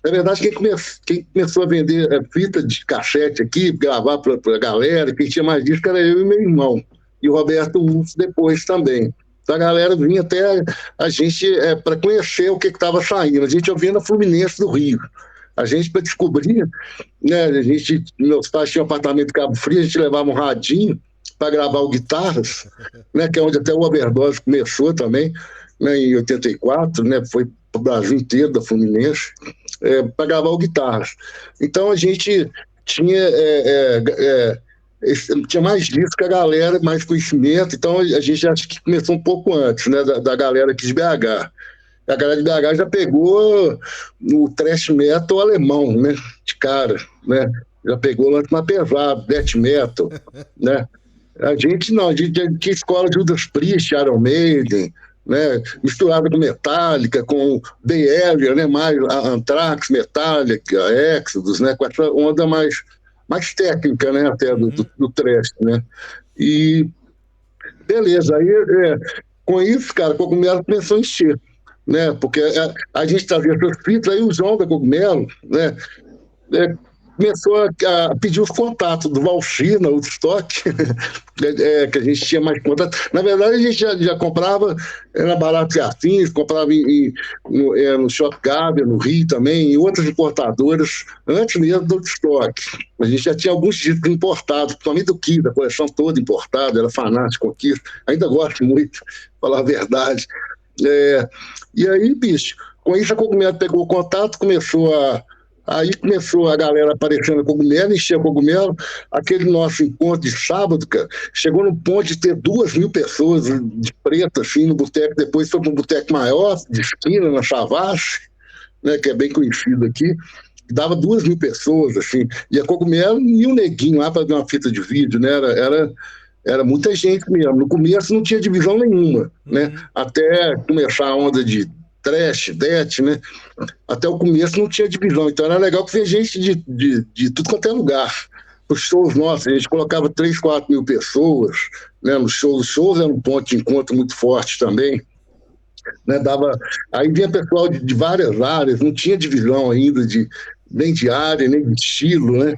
Na verdade, quem começou a vender fita de cassete aqui, gravar para a galera, quem tinha mais disco era eu e meu irmão. E o Roberto Urso depois também. Então a galera vinha até a gente para conhecer o que estava saindo. A gente ouvia na Fluminense do Rio. A gente, para descobrir, né, meus pais tinham um apartamento de Cabo Frio, a gente levava um radinho para gravar o Guitarras, né, que é onde até o Overdose começou também, né, em 84, né, foi para o Brasil inteiro, da Fluminense, para gravar o Guitarras. Então a gente tinha mais disso que a galera, mais conhecimento, então a gente acho que começou um pouco antes, né, da galera aqui de BH. A galera de BH já pegou o thrash metal alemão, né, de cara, né, já pegou lá mais pesado, death metal, né. A gente não, a gente tinha escola de Judas Priest, Iron Maiden, né, misturada com Metallica, com The Area, né, mais Anthrax, Metallica, Exodus, né, com essa onda mais técnica, né, até do thrash, né. E beleza, aí com isso, cara, o Cogumelo começou a encher, né, porque a gente trazia essas fitas, aí o João da Cogumelo, né, começou a pedir os contatos do Valchina, o estoque, que a gente tinha mais contato. Na verdade, a gente já comprava na Barato e Afins, comprava no Shop Gaber, no Rio também, em outras importadoras, antes mesmo do estoque. A gente já tinha alguns discos importados, principalmente do Kiss, da coleção toda importada, era fanático com Kiss, ainda gosto muito, pra falar a verdade. E aí, bicho, com isso a Cogumelo pegou o contato, Aí começou a galera aparecendo no Cogumelo, enchia o Cogumelo. Aquele nosso encontro de sábado, cara, chegou no ponto de ter 2.000 pessoas de preto, assim, no boteco. Depois foi para um boteco maior, de esquina, na Savassi, né, que é bem conhecido aqui. Dava 2.000 pessoas, assim. E a Cogumelo e um neguinho lá para ver uma fita de vídeo, né? Era muita gente mesmo. No começo não tinha divisão nenhuma, né? Até começar a onda de trash, death, né? Até o começo não tinha divisão, então era legal que tinha gente de tudo quanto é lugar. Os shows nossos, a gente colocava 3, 4 mil pessoas, né? Nos shows, os shows eram um ponto de encontro muito forte também, né? Aí vinha pessoal de várias áreas, não tinha divisão ainda nem de área, nem de estilo, né?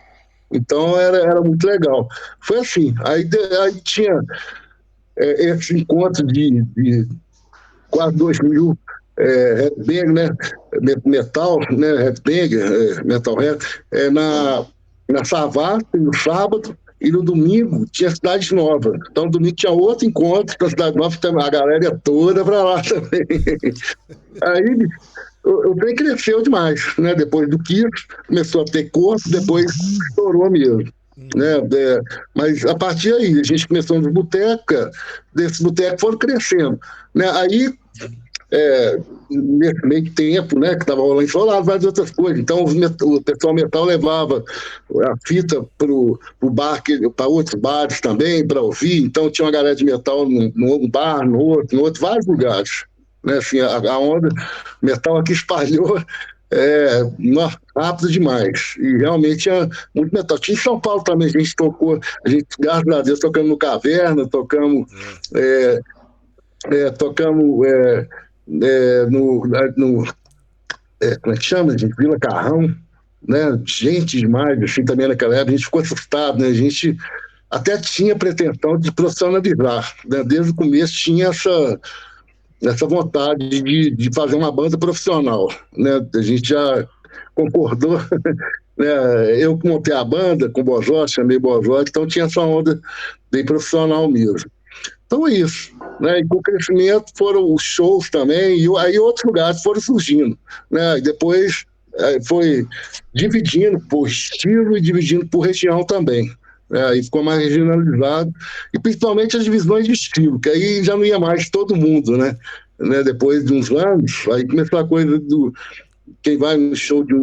Então era muito legal. Foi assim, aí tinha esse encontro de quase 2.000 headbanger, né? Metal, né? Headbanger, metalhead, na Savassi, no sábado, e no domingo tinha Cidade Nova. Então, no domingo tinha outro encontro com a Cidade Nova, a galera ia toda para lá também. Aí o trem cresceu demais, né? Depois do Kiss, começou a ter corpo, depois estourou mesmo. Né? Mas a partir daí, a gente começou nos botecos, desses botecos foram crescendo, né? Aí nesse meio tempo, né, que estava rolando falado várias outras coisas. Então o pessoal metal levava a fita para o bar, para outros bares também, para ouvir. Então tinha uma galera de metal num bar, no outro, vários lugares. Né, assim, a onda metal aqui espalhou rápido demais. E realmente é muito metal. Tinha em São Paulo também, a gente tocou, graças a Deus, tocamos no Caverna, tocamos como é que chama, gente? Vila Carrão, né? Gente demais, assim, também naquela época, a gente ficou assustado, né? A gente até tinha pretensão de profissionalizar, né? Desde o começo tinha essa vontade de fazer uma banda profissional, né? A gente já concordou, né? Eu montei a banda com o Bozotti, chamei Bozotti, então tinha essa onda bem profissional mesmo. Então é isso, né? E com o crescimento foram os shows também, e aí outros lugares foram surgindo, né? E depois foi dividindo por estilo e dividindo por região também. Aí ficou mais regionalizado, e principalmente as divisões de estilo, que aí já não ia mais todo mundo, né? Depois de uns anos, aí começou a coisa do quem vai no show de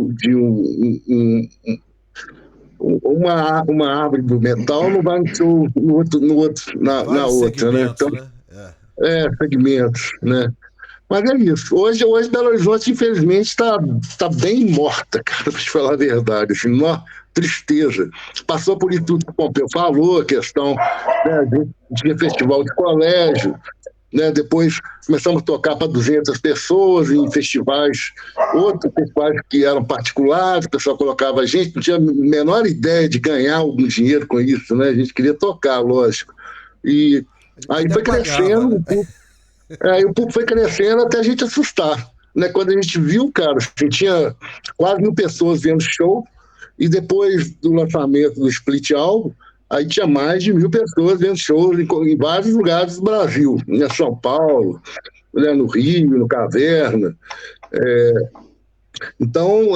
uma árvore do metal não vai no show na outra, né? Então, segmentos, né? Mas é isso. Hoje Belo Horizonte, infelizmente, está bem morta, cara, para te falar a verdade. Assim, tristeza. Passou por isso tudo que o Pompeu falou, a questão, né, de festival de colégio, né? Depois começamos a tocar para 200 pessoas em festivais, outros festivais que eram particulares, o pessoal colocava a gente, não tinha a menor ideia de ganhar algum dinheiro com isso, né? A gente queria tocar, lógico. E aí foi crescendo, o público foi crescendo até a gente assustar, né? Quando a gente viu, cara, assim, tinha quase 1.000 pessoas vendo show, e depois do lançamento do Split Album, aí tinha mais de 1.000 pessoas vendo shows em vários lugares do Brasil, em São Paulo, né, no Rio, no Caverna. Então,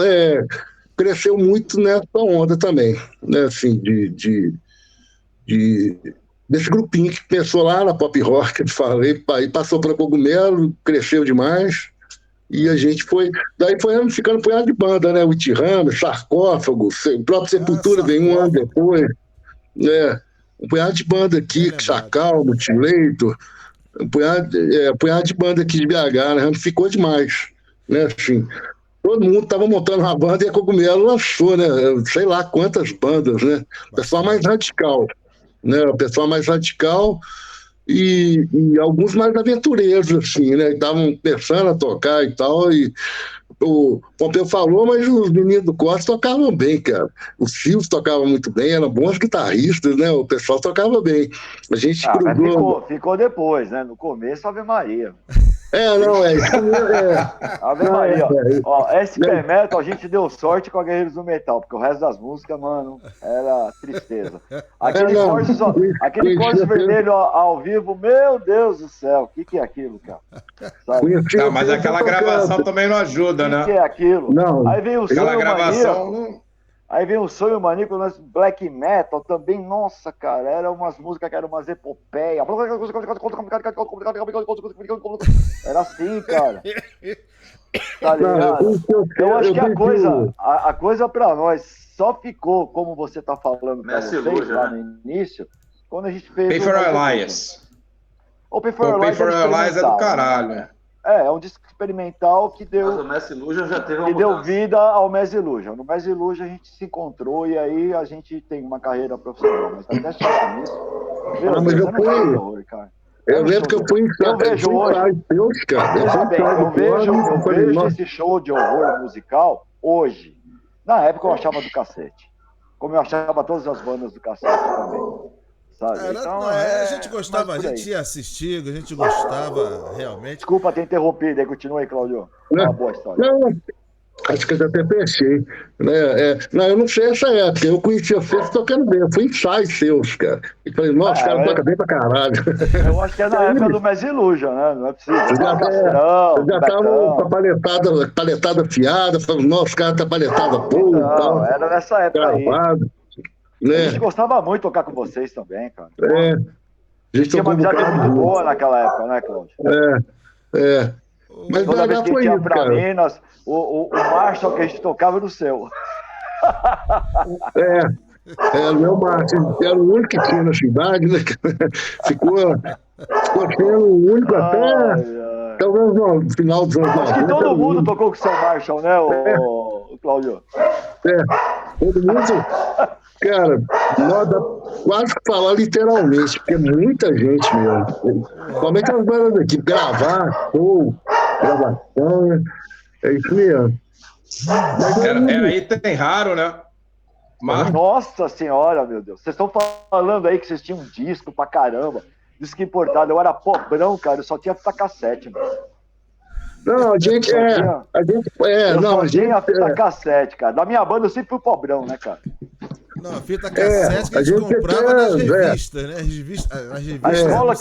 cresceu muito nessa onda também, né, assim, desse grupinho que começou lá na Pop Rock, que eu te falei, aí passou para Cogumelo, cresceu demais, e a gente foi ficando um punhado de banda, né? O Itirama, Sarcófago, o próprio Sepultura veio um ano depois, né? Um punhado de banda aqui, Chacal, Mutilator, um punhado de banda aqui de BH, né? Ficou demais, né? Assim, todo mundo estava montando uma banda e a Cogumelo lançou, né? Sei lá quantas bandas, né? O pessoal mais radical, né? O pessoal mais radical e alguns mais aventureiros, assim, né? Estavam começando a tocar e tal, e o Pompeu falou, mas os meninos do Costa tocavam bem, cara. Os Silvio tocavam muito bem, eram bons guitarristas, né? O pessoal tocava bem. A gente cruzou. Ficou depois, né? No começo, Ave Maria. Ave Maria. Ó, SP Metal, a gente deu sorte com a Guerreiros do Metal, porque o resto das músicas, mano, era tristeza. Aquele Corsos Vermelho ao vivo, meu Deus do céu, o que é aquilo, cara? Não, mas aquela gravação também não ajuda, né? O que é aquilo? Não. Aí vem o Sonho Maníaco. Aí vem o Sonho Maníaco, o Black Metal também, nossa, cara, eram umas músicas que eram umas epopeias. Era assim, cara. Tá ligado? Eu acho que a coisa pra nós só ficou, como você tá falando pra vocês lá no início, quando a gente fez... Pay for Elias. O Pay for Elias é do caralho, né? É um disco experimental que deu... Mas o Mass Illusion já teve uma que deu vida ao Mass Illusion. No Mass Illusion a gente se encontrou e aí a gente tem uma carreira profissional. Mas até chegar nisso... Eu lembro que eu fui eu vejo hoje... Eu vejo esse show de horror musical hoje. Na época eu achava do cacete. Como eu achava todas as bandas do cacete também. Sabe? Então, a gente gostava, a gente ia assistir, a gente gostava realmente. Desculpa ter interrompido, aí continua aí, Claudio. Uma boa história. Não, acho que eu até pensei. Né? Não, eu não sei essa época. Eu conhecia vocês tocando bem. Eu fui ensaios seus, cara. E falei, nossa, os caras tocam bem pra caralho. Eu acho que é na época do Mass Illusion, né? Não é possível. Eu já tava com a paletada afiada. Falei, nossa, os caras tá paletada boa. Não, era nessa época gravado. Né? A gente gostava muito de tocar com vocês também, cara. A gente tinha uma amizade muito boa naquela época, né, Cláudio? Mas toda vez que a gente ia pra Minas, o Marshall que a gente tocava no seu. O meu Marshall era o único que tinha na cidade, né? Ficou sendo o único até Talvez no final dos anos 90. Acho que todo mundo tocou com o seu Marshall, né, o Cláudio? Todo mundo. Cara, nós dá quase que falar literalmente, porque é muita gente mesmo. Como é que as bandas aqui? Gravar, gravação, né? É isso mesmo. Era item raro, né? Mas... Nossa senhora, meu Deus. Vocês estão falando aí que vocês tinham um disco pra caramba. Disco importado. Eu era pobrão, cara. Eu só tinha fita cassete, mano. Não, a gente tinha fita cassete, cara. Da minha banda eu sempre fui pobrão, né, cara? Não, a fita cassete que a gente comprava nas revistas, né? A escola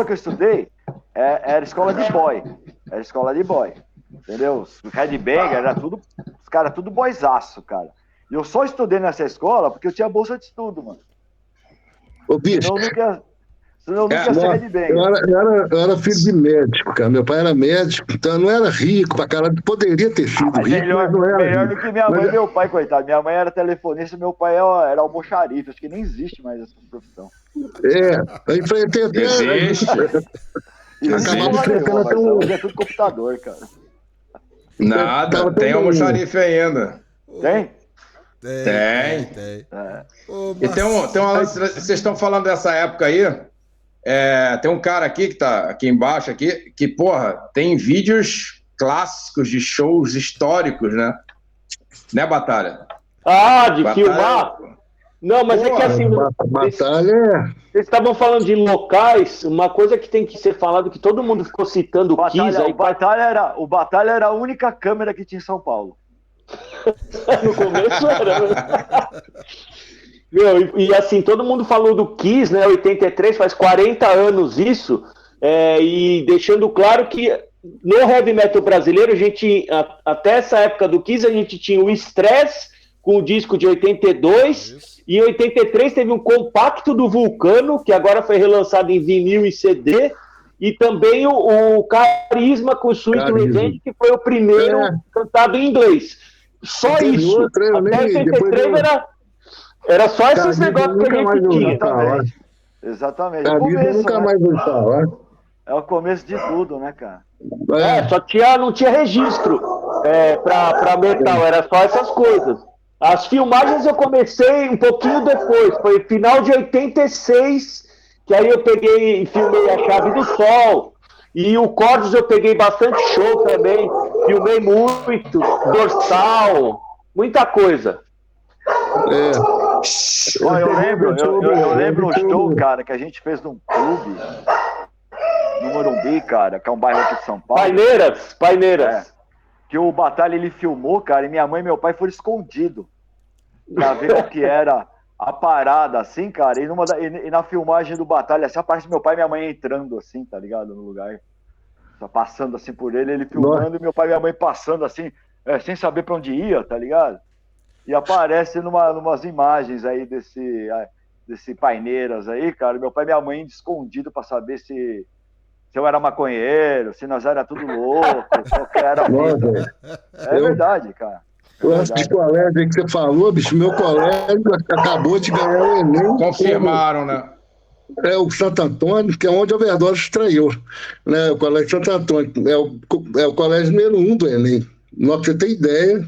que eu estudei era escola de boy. Era escola de boy. Entendeu? O Headbanger era tudo. Os caras tudo boyzaço, cara. E eu só estudei nessa escola porque eu tinha bolsa de estudo, mano. Ô, bicho. Senão eu nunca ia ser Headbanger. Eu era filho de médico, cara. Meu pai era médico, então eu não era rico pra caralho. Poderia ter sido rico, melhor, mas não era melhor rico. do que minha mãe e meu pai, coitado. Minha mãe era telefonista e meu pai era almoxarife. Acho que nem existe mais essa profissão. Eu enfrentei até... Acabava enfrentando até hoje é tudo computador, cara. Nada, tem almoxarife ainda. Tem? Tem. E tem uma... Vocês estão falando dessa época aí? Tem um cara aqui que tá aqui embaixo, aqui, que, porra, tem vídeos clássicos de shows históricos, né? Né, Batalha? De filmar? Não, mas é que assim... Batalha... Vocês estavam falando de locais, uma coisa que tem que ser falado, que todo mundo ficou citando o Kiss... O Batalha era a única câmera que tinha em São Paulo. No começo era, né? Meu, e assim, todo mundo falou do Kiss, né? 83, faz 40 anos isso, e deixando claro que no heavy metal brasileiro, a gente, até essa época do Kiss, a gente tinha o Stress com o disco de 82, e em 83 teve um compacto do Vulcano, que agora foi relançado em vinil e CD, e também o Carisma com o Sweet Revenge, que foi o primeiro cantado em inglês. Só isso. Até 83 era só esses negócios que a gente tinha. Exatamente. Nunca mais vou falar. É o começo de tudo, né, cara? Não tinha registro pra metal, era só essas coisas. As filmagens eu comecei um pouquinho depois, foi final de 86, que aí eu peguei e filmei A Chave do Sol, e o Cordos eu peguei bastante show também, filmei muito, Dorsal, muita coisa. Eu lembro um show, cara, que a gente fez num clube no Morumbi, cara, que é um bairro aqui de São Paulo. Paineiras. Que o Batalha ele filmou, cara, e minha mãe e meu pai foram escondidos pra ver o que era a parada, assim, cara, e na filmagem do Batalha, assim, aparece meu pai e minha mãe entrando, assim, tá ligado, no lugar, tá passando, assim, por ele filmando, e meu pai e minha mãe passando, assim, sem saber pra onde ia, tá ligado? E aparece numas imagens aí desse Paineiras aí, cara, meu pai e minha mãe escondido pra saber se eu era maconheiro, se nós era tudo louco, se eu era vida. Verdade, cara. O lance de colégio aí que você falou, bicho, meu colégio acabou de ganhar o Enem. Confirmaram, né? O Santo Antônio, que é onde a Overdose estreou, né? O Colégio Santo Antônio é o colégio número 1 do Enem. Pra você ter ideia,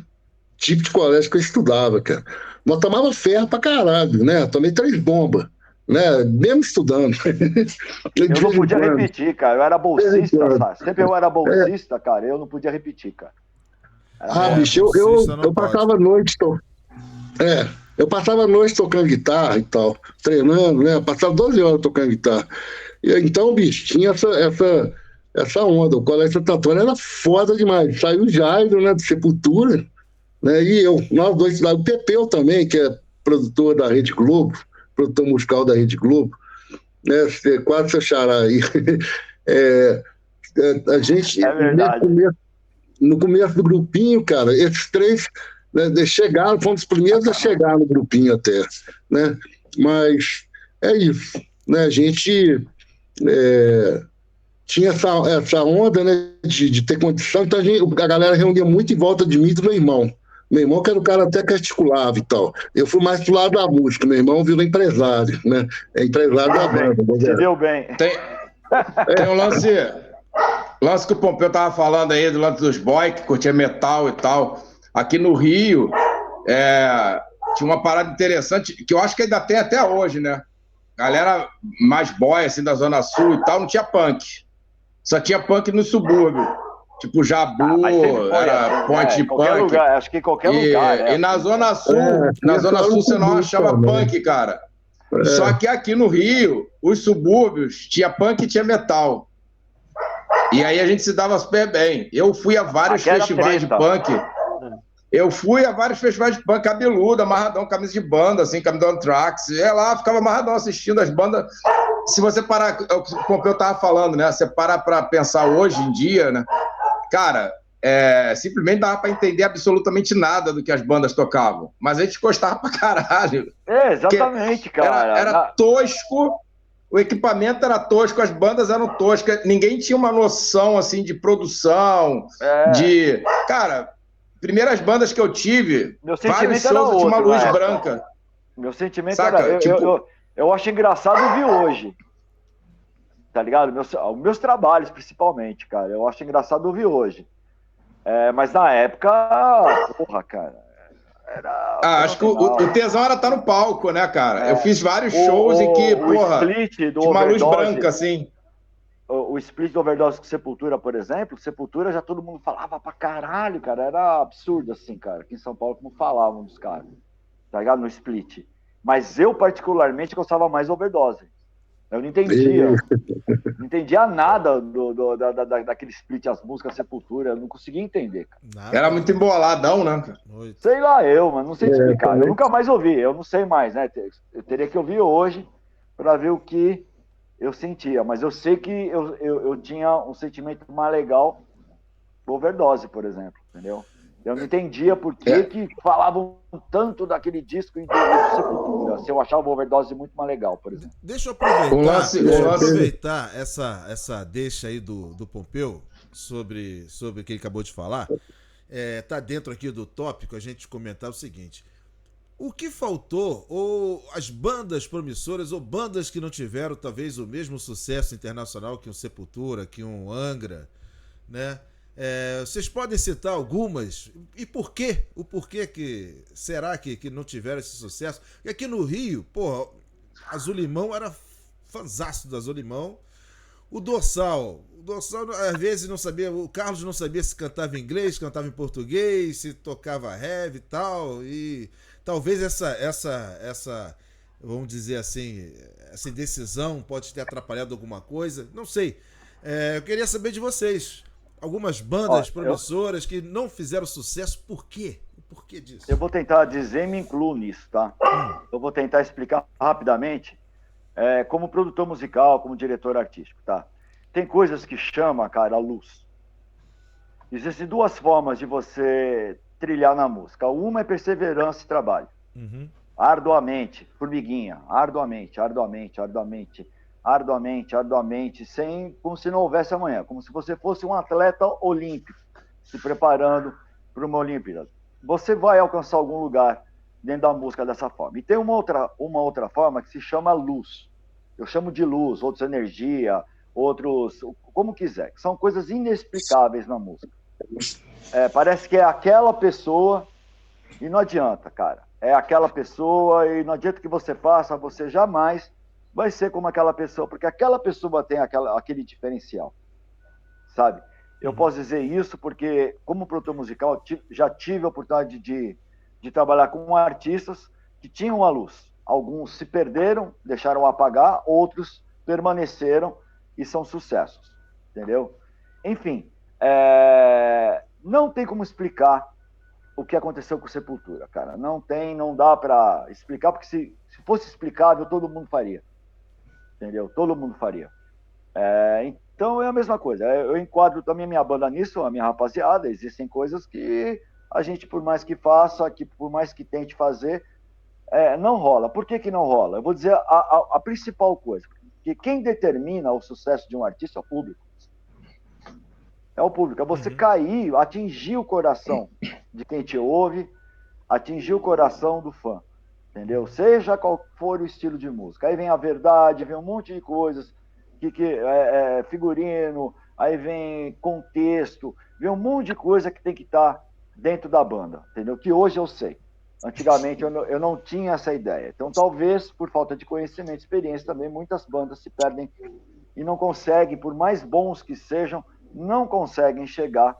tipo de colégio que eu estudava, cara. Nós tomava ferro pra caralho, né? Tomei 3 bombas, né? Mesmo estudando. Eu não podia repetir, cara. Eu era bolsista, sabe? Sempre eu era bolsista, cara. Eu não podia repetir, cara. Bicho, eu passava a noite eu passava a noite tocando guitarra e tal, treinando, né? Passava 12 horas tocando guitarra. E, então, bicho, tinha essa onda. O Colégio Santo Antônio era foda demais. Saiu o Jairo, né? De Sepultura, né? E nós dois, o Pepeu também, que é produtor da Rede Globo, produtor musical da Rede Globo, né? Quase seu xará aí. A gente, no começo do grupinho, cara, esses 3, né, chegaram, fomos os primeiros a chegar no grupinho até, né? Mas é isso, né? A gente tinha essa onda, né, de ter condição, então a galera reunia muito em volta de mim e do meu irmão. Meu irmão que era o cara até que articulava e tal. Eu fui mais pro lado da música, meu irmão virou empresário, né? É empresário da banda. Se deu bem. Tem um lance... lance que o Pompeu tava falando aí, do lance dos boys, que curtia metal e tal. Aqui no Rio, tinha uma parada interessante, que eu acho que ainda tem até hoje, né? Galera mais boy, assim, da Zona Sul e tal, não tinha punk. Só tinha punk no subúrbio. Tipo Jabu, era ponte de punk. Lugar, acho que em qualquer lugar. E na Zona Sul, você não achava punk, cara. Só que aqui no Rio, os subúrbios, tinha punk e tinha metal. E aí a gente se dava super bem. Eu fui a vários festivais de punk. Cabeludo, amarradão, camisa de banda, assim, camisa do Anthrax. Eu lá, ficava amarradão assistindo as bandas. Se você parar, é o que o Pompeu tava falando, né? Você parar pra pensar hoje em dia, né? Cara, simplesmente dava pra entender absolutamente nada do que as bandas tocavam. Mas a gente gostava pra caralho. Exatamente, cara. Era tosco, o equipamento era tosco, as bandas eram toscas. Ninguém tinha uma noção, assim, de produção, Cara, primeiras bandas que eu tive, vários shows, eu tinha uma luz branca. Meu sentimento era... Eu acho engraçado ouvir hoje. Tá ligado? Meus trabalhos, principalmente, cara. Eu acho engraçado ouvir hoje. Mas na época, porra, cara. Acho que o tesão era estar no palco, né, cara? Eu fiz vários shows em que, porra, tinha uma luz branca, assim. O split do Overdose com Sepultura, por exemplo, Sepultura já todo mundo falava pra caralho, cara. Era absurdo, assim, cara. Aqui em São Paulo, como falavam dos caras. Tá ligado? No split. Mas eu, particularmente, gostava mais do Overdose. Eu não entendia. Não entendia nada daquele split, as músicas Sepultura. Eu não conseguia entender, cara. Era muito emboladão, né? Sei lá mas não sei explicar. Eu nunca mais ouvi. Eu não sei mais, né? Eu teria que ouvir hoje pra ver o que eu sentia. Mas eu sei que eu tinha um sentimento mais legal do Overdose, por exemplo. Entendeu? Eu não entendia por que falavam tanto daquele disco e do Sepultura. Se eu achava o Overdose muito mais legal, por exemplo. Deixa eu aproveitar essa deixa aí do Pompeu sobre o que ele acabou de falar. Tá dentro aqui do tópico a gente comentar o seguinte. O que faltou, ou as bandas promissoras, ou bandas que não tiveram talvez o mesmo sucesso internacional que um Sepultura, que um Angra, né? Vocês podem citar algumas? E por quê? O porquê que será que não tiveram esse sucesso? Porque aqui no Rio, porra, Azulimão era fanzaço do Azulimão. O Dorsal às vezes não sabia, o Carlos não sabia se cantava em inglês, cantava em português, se tocava heavy e tal. E talvez essa, vamos dizer assim, essa indecisão pode ter atrapalhado alguma coisa. Não sei. Eu queria saber de vocês. Algumas bandas promissoras que não fizeram sucesso, por quê? O porquê disso? Eu vou tentar dizer e me incluo nisso, tá? Eu vou tentar explicar rapidamente como produtor musical, como diretor artístico, tá? Tem coisas que chamam, cara, a luz. Existem duas formas de você trilhar na música. Uma é perseverança e trabalho. Arduamente, formiguinha, arduamente, como se não houvesse amanhã, como se você fosse um atleta olímpico, se preparando para uma Olimpíada. Você vai alcançar algum lugar dentro da música dessa forma. E tem uma outra forma que se chama luz. Eu chamo de luz, outros energia, outros, como quiser, que são coisas inexplicáveis na música. Parece que é aquela pessoa e não adianta, cara. É aquela pessoa e não adianta que você faça, você jamais vai ser como aquela pessoa, porque aquela pessoa tem aquele diferencial, sabe? Eu posso dizer isso porque, como produtor musical, já tive a oportunidade de trabalhar com artistas que tinham a luz. Alguns se perderam, deixaram apagar, outros permaneceram e são sucessos, entendeu? Enfim, não tem como explicar o que aconteceu com Sepultura, cara. Não dá para explicar, porque se fosse explicável, todo mundo faria. Entendeu? Todo mundo faria. Então é a mesma coisa. Eu enquadro também a minha banda nisso, a minha rapaziada. Existem coisas que a gente, por mais que faça, por mais que tente fazer, não rola. Por que não rola? Eu vou dizer a principal coisa. Que quem determina o sucesso de um artista é o público. É o público. É você cair, atingir o coração de quem te ouve, atingir o coração do fã. Entendeu? Seja qual for o estilo de música. Aí vem a verdade, vem um monte de coisas, figurino, aí vem contexto, vem um monte de coisa que tem que estar dentro da banda, entendeu? Que hoje eu sei. Antigamente eu não tinha essa ideia. Então, talvez, por falta de conhecimento e experiência também, muitas bandas se perdem e não conseguem, por mais bons que sejam, não conseguem chegar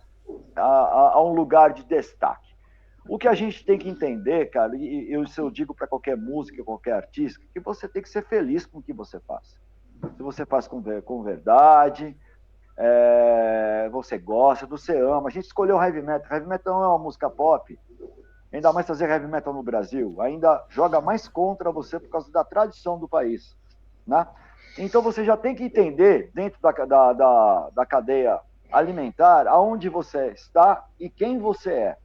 a um lugar de destaque. O que a gente tem que entender, cara, e isso eu digo para qualquer música, qualquer artista, que você tem que ser feliz com o que você faz. Se você faz com verdade, você gosta, você ama. A gente escolheu heavy metal. Heavy metal não é uma música pop. Ainda mais fazer heavy metal no Brasil. Ainda joga mais contra você por causa da tradição do país. Né? Então você já tem que entender, dentro da cadeia alimentar, aonde você está e quem você é.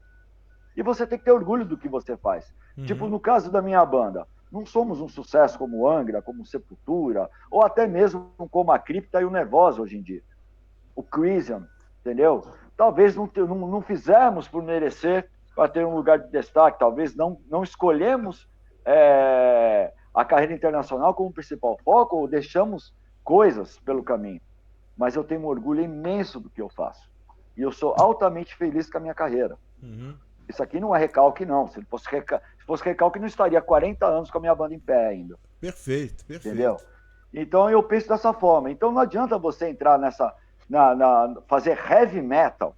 E você tem que ter orgulho do que você faz. Tipo, no caso da minha banda, não somos um sucesso como o Angra, como o Sepultura, ou até mesmo como a Cripta e o Nervosa hoje em dia. O Crisium, entendeu? Talvez não fizemos por merecer para ter um lugar de destaque, talvez não escolhemos a carreira internacional como principal foco, ou deixamos coisas pelo caminho. Mas eu tenho um orgulho imenso do que eu faço. E eu sou altamente feliz com a minha carreira. Isso aqui não é recalque, não. Se fosse recalque, não estaria 40 anos com a minha banda em pé ainda. Perfeito. Entendeu? Então eu penso dessa forma. Então não adianta você entrar fazer heavy metal,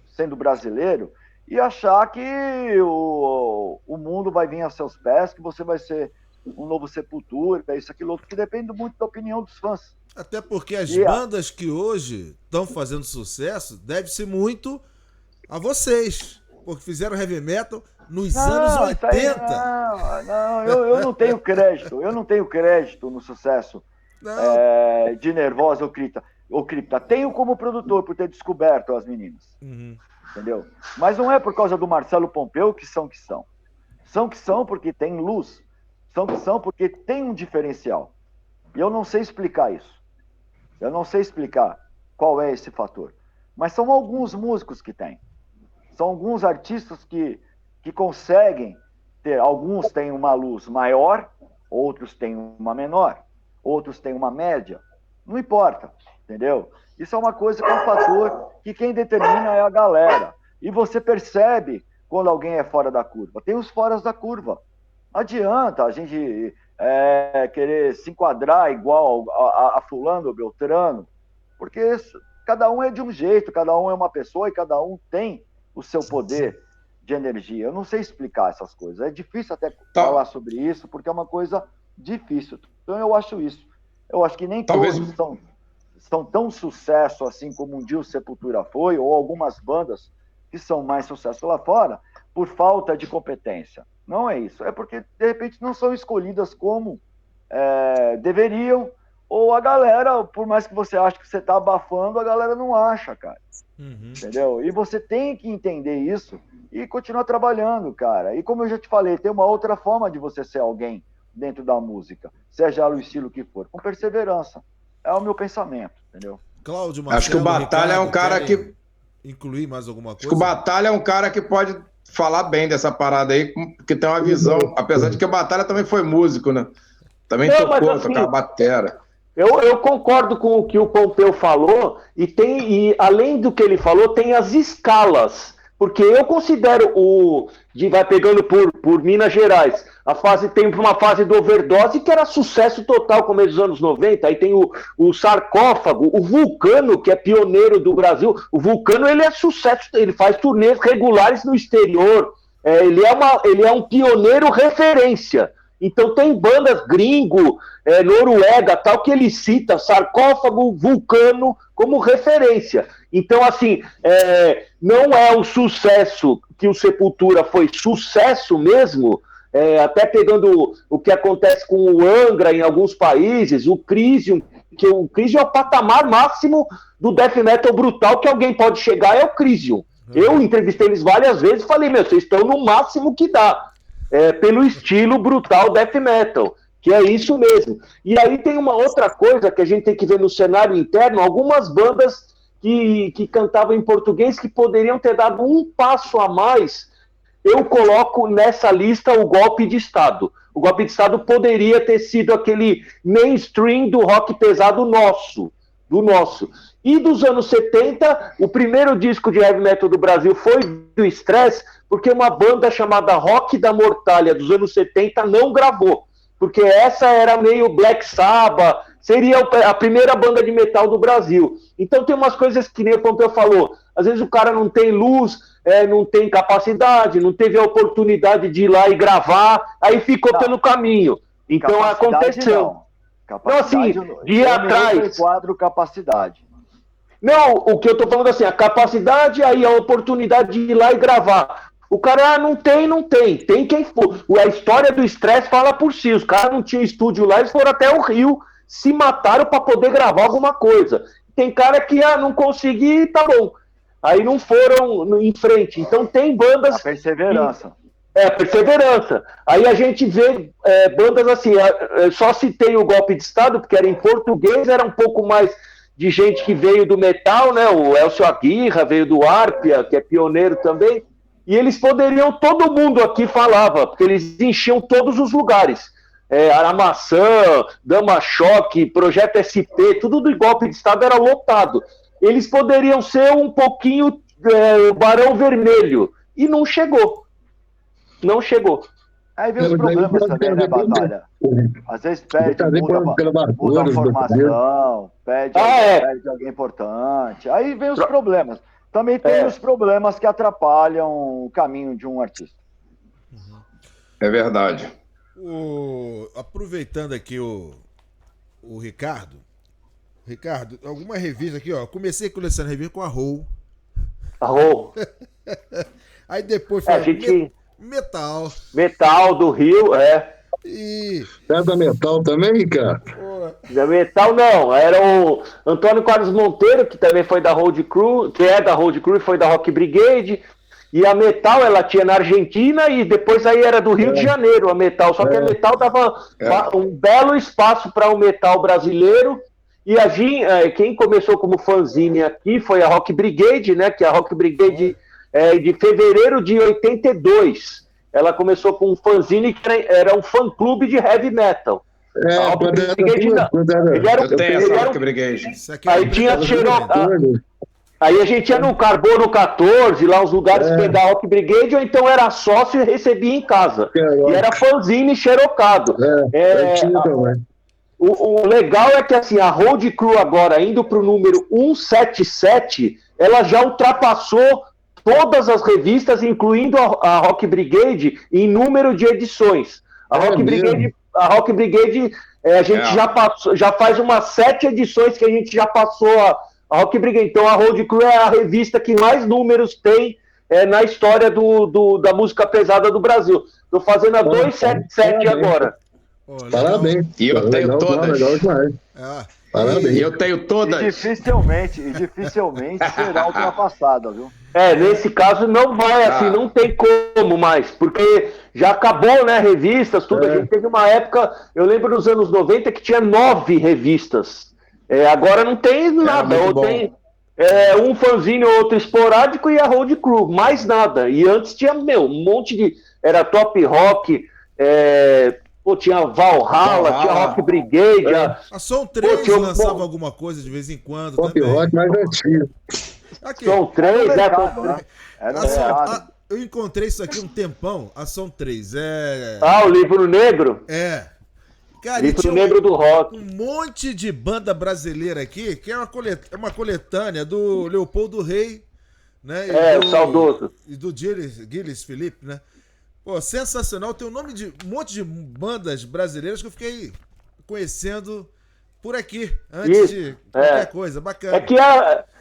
sendo brasileiro, e achar que o mundo vai vir aos seus pés, que você vai ser um novo Sepultura, isso, aquilo, outro, que depende muito da opinião dos fãs. Até porque as bandas que hoje estão fazendo sucesso deve-se muito a vocês, porque fizeram heavy metal nos anos 80. Eu não tenho crédito. Eu não tenho crédito no sucesso de Nervosa ou Cripta. Tenho como produtor por ter descoberto as meninas. Entendeu? Mas não é por causa do Marcelo Pompeu que são. São que são porque tem luz. São que são porque tem um diferencial. E eu não sei explicar isso. Eu não sei explicar qual é esse fator. Mas são alguns músicos que têm. São alguns artistas que conseguem ter. Alguns têm uma luz maior, outros têm uma menor, outros têm uma média. Não importa, entendeu? Isso é uma coisa que é um fator que quem determina é a galera. E você percebe quando alguém é fora da curva. Tem os foras da curva. Não adianta a gente querer se enquadrar igual a fulano ou Beltrano, porque cada um é de um jeito, cada um é uma pessoa e cada um tem o seu poder de energia. Eu não sei explicar essas coisas. É difícil até falar sobre isso, porque é uma coisa difícil. Então eu acho isso. Eu acho que nem todos são tão sucesso assim como um dia o Sepultura foi, ou algumas bandas que são mais sucesso lá fora, por falta de competência. Não é isso. É porque, de repente, não são escolhidas como deveriam, ou a galera, por mais que você ache que você está abafando, a galera não acha, cara. Entendeu? E você tem que entender isso e continuar trabalhando, cara. E como eu já te falei, tem uma outra forma de você ser alguém dentro da música, seja o estilo que for, com perseverança. É o meu pensamento, entendeu? Cláudio, Marcelo, acho que o Batalha é um cara que... Incluir mais alguma coisa? Acho que o Batalha é um cara que pode falar bem dessa parada aí, porque tem uma visão. Apesar de que o Batalha também foi músico, né? Também tocava batera. Eu concordo com o que o Pompeu falou, e além do que ele falou, tem as escalas. Porque eu considero vai pegando por Minas Gerais, tem uma fase do Overdose que era sucesso total, começo dos anos 90, aí tem o Sarcófago, o Vulcano, que é pioneiro do Brasil. O Vulcano, ele é sucesso, ele faz turnês regulares no exterior, ele é um pioneiro referência. Então tem bandas gringo, Noruega, tal, que ele cita Sarcófago, Vulcano como referência. Então, assim, não é o sucesso que o Sepultura foi sucesso mesmo, até pegando o que acontece com o Angra em alguns países, o Crisium, que o Crisium é o patamar máximo do death metal brutal que alguém pode chegar, é o Crisium. Eu entrevistei eles várias vezes e falei, vocês estão no máximo que dá. Pelo estilo brutal death metal, que é isso mesmo. E aí tem uma outra coisa que a gente tem que ver no cenário interno, algumas bandas que cantavam em português que poderiam ter dado um passo a mais. Eu coloco nessa lista o Golpe de Estado. O Golpe de Estado poderia ter sido aquele mainstream do rock pesado nosso, do nosso. E dos anos 70, o primeiro disco de heavy metal do Brasil foi do Stress, porque uma banda chamada Rock da Mortalha, dos anos 70, não gravou. Porque essa era meio Black Sabbath, seria a primeira banda de metal do Brasil. Então tem umas coisas que nem o Pompeu falou, às vezes o cara não tem luz, não tem capacidade, não teve a oportunidade de ir lá e gravar, aí ficou pelo caminho. Então aconteceu. Não, assim, de ir atrás. Quadro capacidade. Não, o que eu tô falando assim, a capacidade, aí a oportunidade de ir lá e gravar. O cara, não tem. Tem quem for. A história do Stress fala por si. Os caras não tinham estúdio lá, eles foram até o Rio, se mataram para poder gravar alguma coisa. Tem cara que não consegui, tá bom. Aí não foram em frente. Então tem bandas... A perseverança. Perseverança. Aí a gente vê bandas assim, só citei o Golpe de Estado, porque era em português, era um pouco mais de gente que veio do metal, né? O Elcio Aguirra veio do Árpia, que é pioneiro também, e eles poderiam, todo mundo aqui falava, porque eles enchiam todos os lugares. Aramaçã, Dama Choque, Projeto SP, tudo do Golpe de Estado era lotado. Eles poderiam ser um pouquinho Barão Vermelho, e não chegou. Não chegou. Aí vem os problemas também, né, Batalha? Às vezes pede, muda a formação, pede alguém importante. Aí vem os problemas. Também tem os problemas que atrapalham o caminho de um artista. É verdade. Aproveitando aqui o Ricardo. Ricardo, alguma revista aqui, ó. Comecei a colecionar revista com a Roll. A Roll. Aí depois foi Metal. Metal do Rio, E... É da Metal também, Ricardo? Da Metal não, era o Antônio Carlos Monteiro, que também foi da Road Crew, que é da Road Crew e foi da Rock Brigade. E a Metal, ela tinha na Argentina e depois aí era do Rio de Janeiro, a Metal. Só que a Metal dava um belo espaço para o metal brasileiro. E quem começou como fanzine aqui foi a Rock Brigade, né? Que a Rock Brigade de fevereiro de 82. Ela começou com um fanzine que era um fã-clube de heavy metal. Eu tenho essa Rock Brigade. Aí tinha Aí a gente ia no Carbono 14, lá os lugares pegar a Rock Brigade, ou então era sócio e recebia em casa. E era fanzine xerocado. O legal é que assim, a Road Crew agora, indo para o número 177, ela já ultrapassou todas as revistas, incluindo a Rock Brigade, em número de edições. A Rock Brigade, a gente já faz umas 7 edições que a gente já passou a Rock Brigade. Então a Road Crew é a revista que mais números tem na história da música pesada do Brasil. Estou fazendo a 277 agora. Parabéns. E eu tenho todas. Parabéns. E eu tenho todas. E dificilmente será ultrapassada, viu? Nesse caso não vai, assim, não tem como mais, porque já acabou, né, revistas, tudo. A gente teve uma época, eu lembro nos anos 90 que tinha 9 revistas. Agora não tem nada, ou tem um fanzine ou outro esporádico e a Road Crew, mais nada. E antes tinha, um monte de... Era Top Rock, tinha Valhalla, tinha Rock Brigade. A Som 3 lançava alguma coisa de vez em quando. Top Rock mais antigo. Som 3, eu encontrei isso aqui um tempão, a Som 3. O Livro Negro? Cara, Livro Negro do Rock. Um monte de banda brasileira aqui, que é uma coletânea do Leopoldo Rei, né? O saudoso. E do Gilles Felipe, né? Pô, sensacional. Tem um nome de um monte de bandas brasileiras que eu fiquei conhecendo por aqui, antes de qualquer coisa. Bacana. É que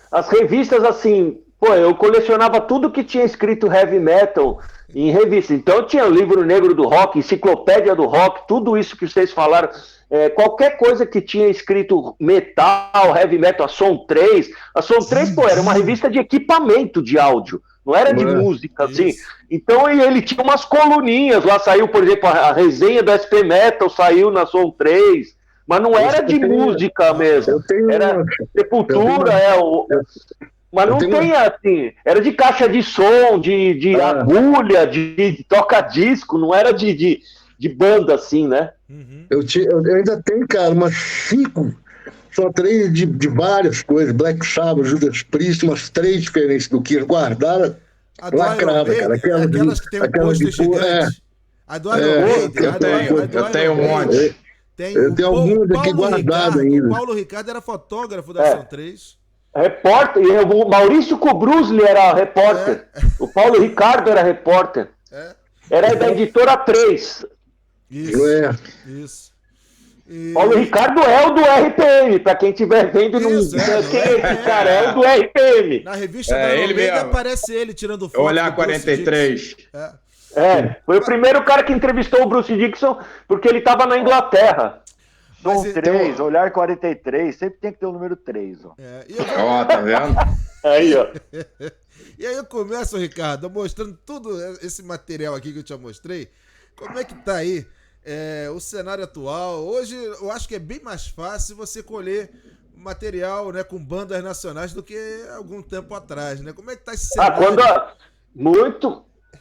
as revistas, assim, eu colecionava tudo que tinha escrito heavy metal em revista. Então tinha o Livro Negro do Rock, Enciclopédia do Rock, tudo isso que vocês falaram. Qualquer coisa que tinha escrito metal, heavy metal, a Som 3. A Som 3, era uma revista de equipamento de áudio. Não era de música, assim. Então ele tinha umas coluninhas. Lá saiu, por exemplo, a resenha do SP Metal, saiu na Som 3. Mas não era de música mesmo. Era Sepultura, mas não tem assim. Era de caixa de som, de agulha, de toca-disco. Não era de banda assim, né? Eu ainda tenho, cara, umas são 3 de várias coisas. Black Sabbath, Judas Priest, umas 3 diferentes do Kiss. Guardaram lacrada, cara. Aquelas que tem um pôster gigante. A do Iron Maiden. Eu tenho um monte. Eu tenho alguns aqui guardados ainda. O Paulo Ricardo era fotógrafo da Ação 3. Repórter, e o Maurício Kubrusli era repórter. O Paulo Ricardo era repórter. Era da editora 3. Isso. Paulo Ricardo é o do RPM, pra quem estiver vendo, quem é esse cara? É o do RPM. Na revista da Almeida aparece ele tirando foto. Olhar 43. Foi o primeiro cara que entrevistou o Bruce Dickinson, porque ele estava na Inglaterra. Som 3, Olhar 43, sempre tem que ter o número 3. Ó, tá vendo? Aí, ó. E aí eu começo, Ricardo, mostrando tudo esse material aqui que eu te mostrei. Como é que tá aí o cenário atual? Hoje eu acho que é bem mais fácil você colher material, né, com bandas nacionais do que algum tempo atrás, né? Como é que tá esse cenário?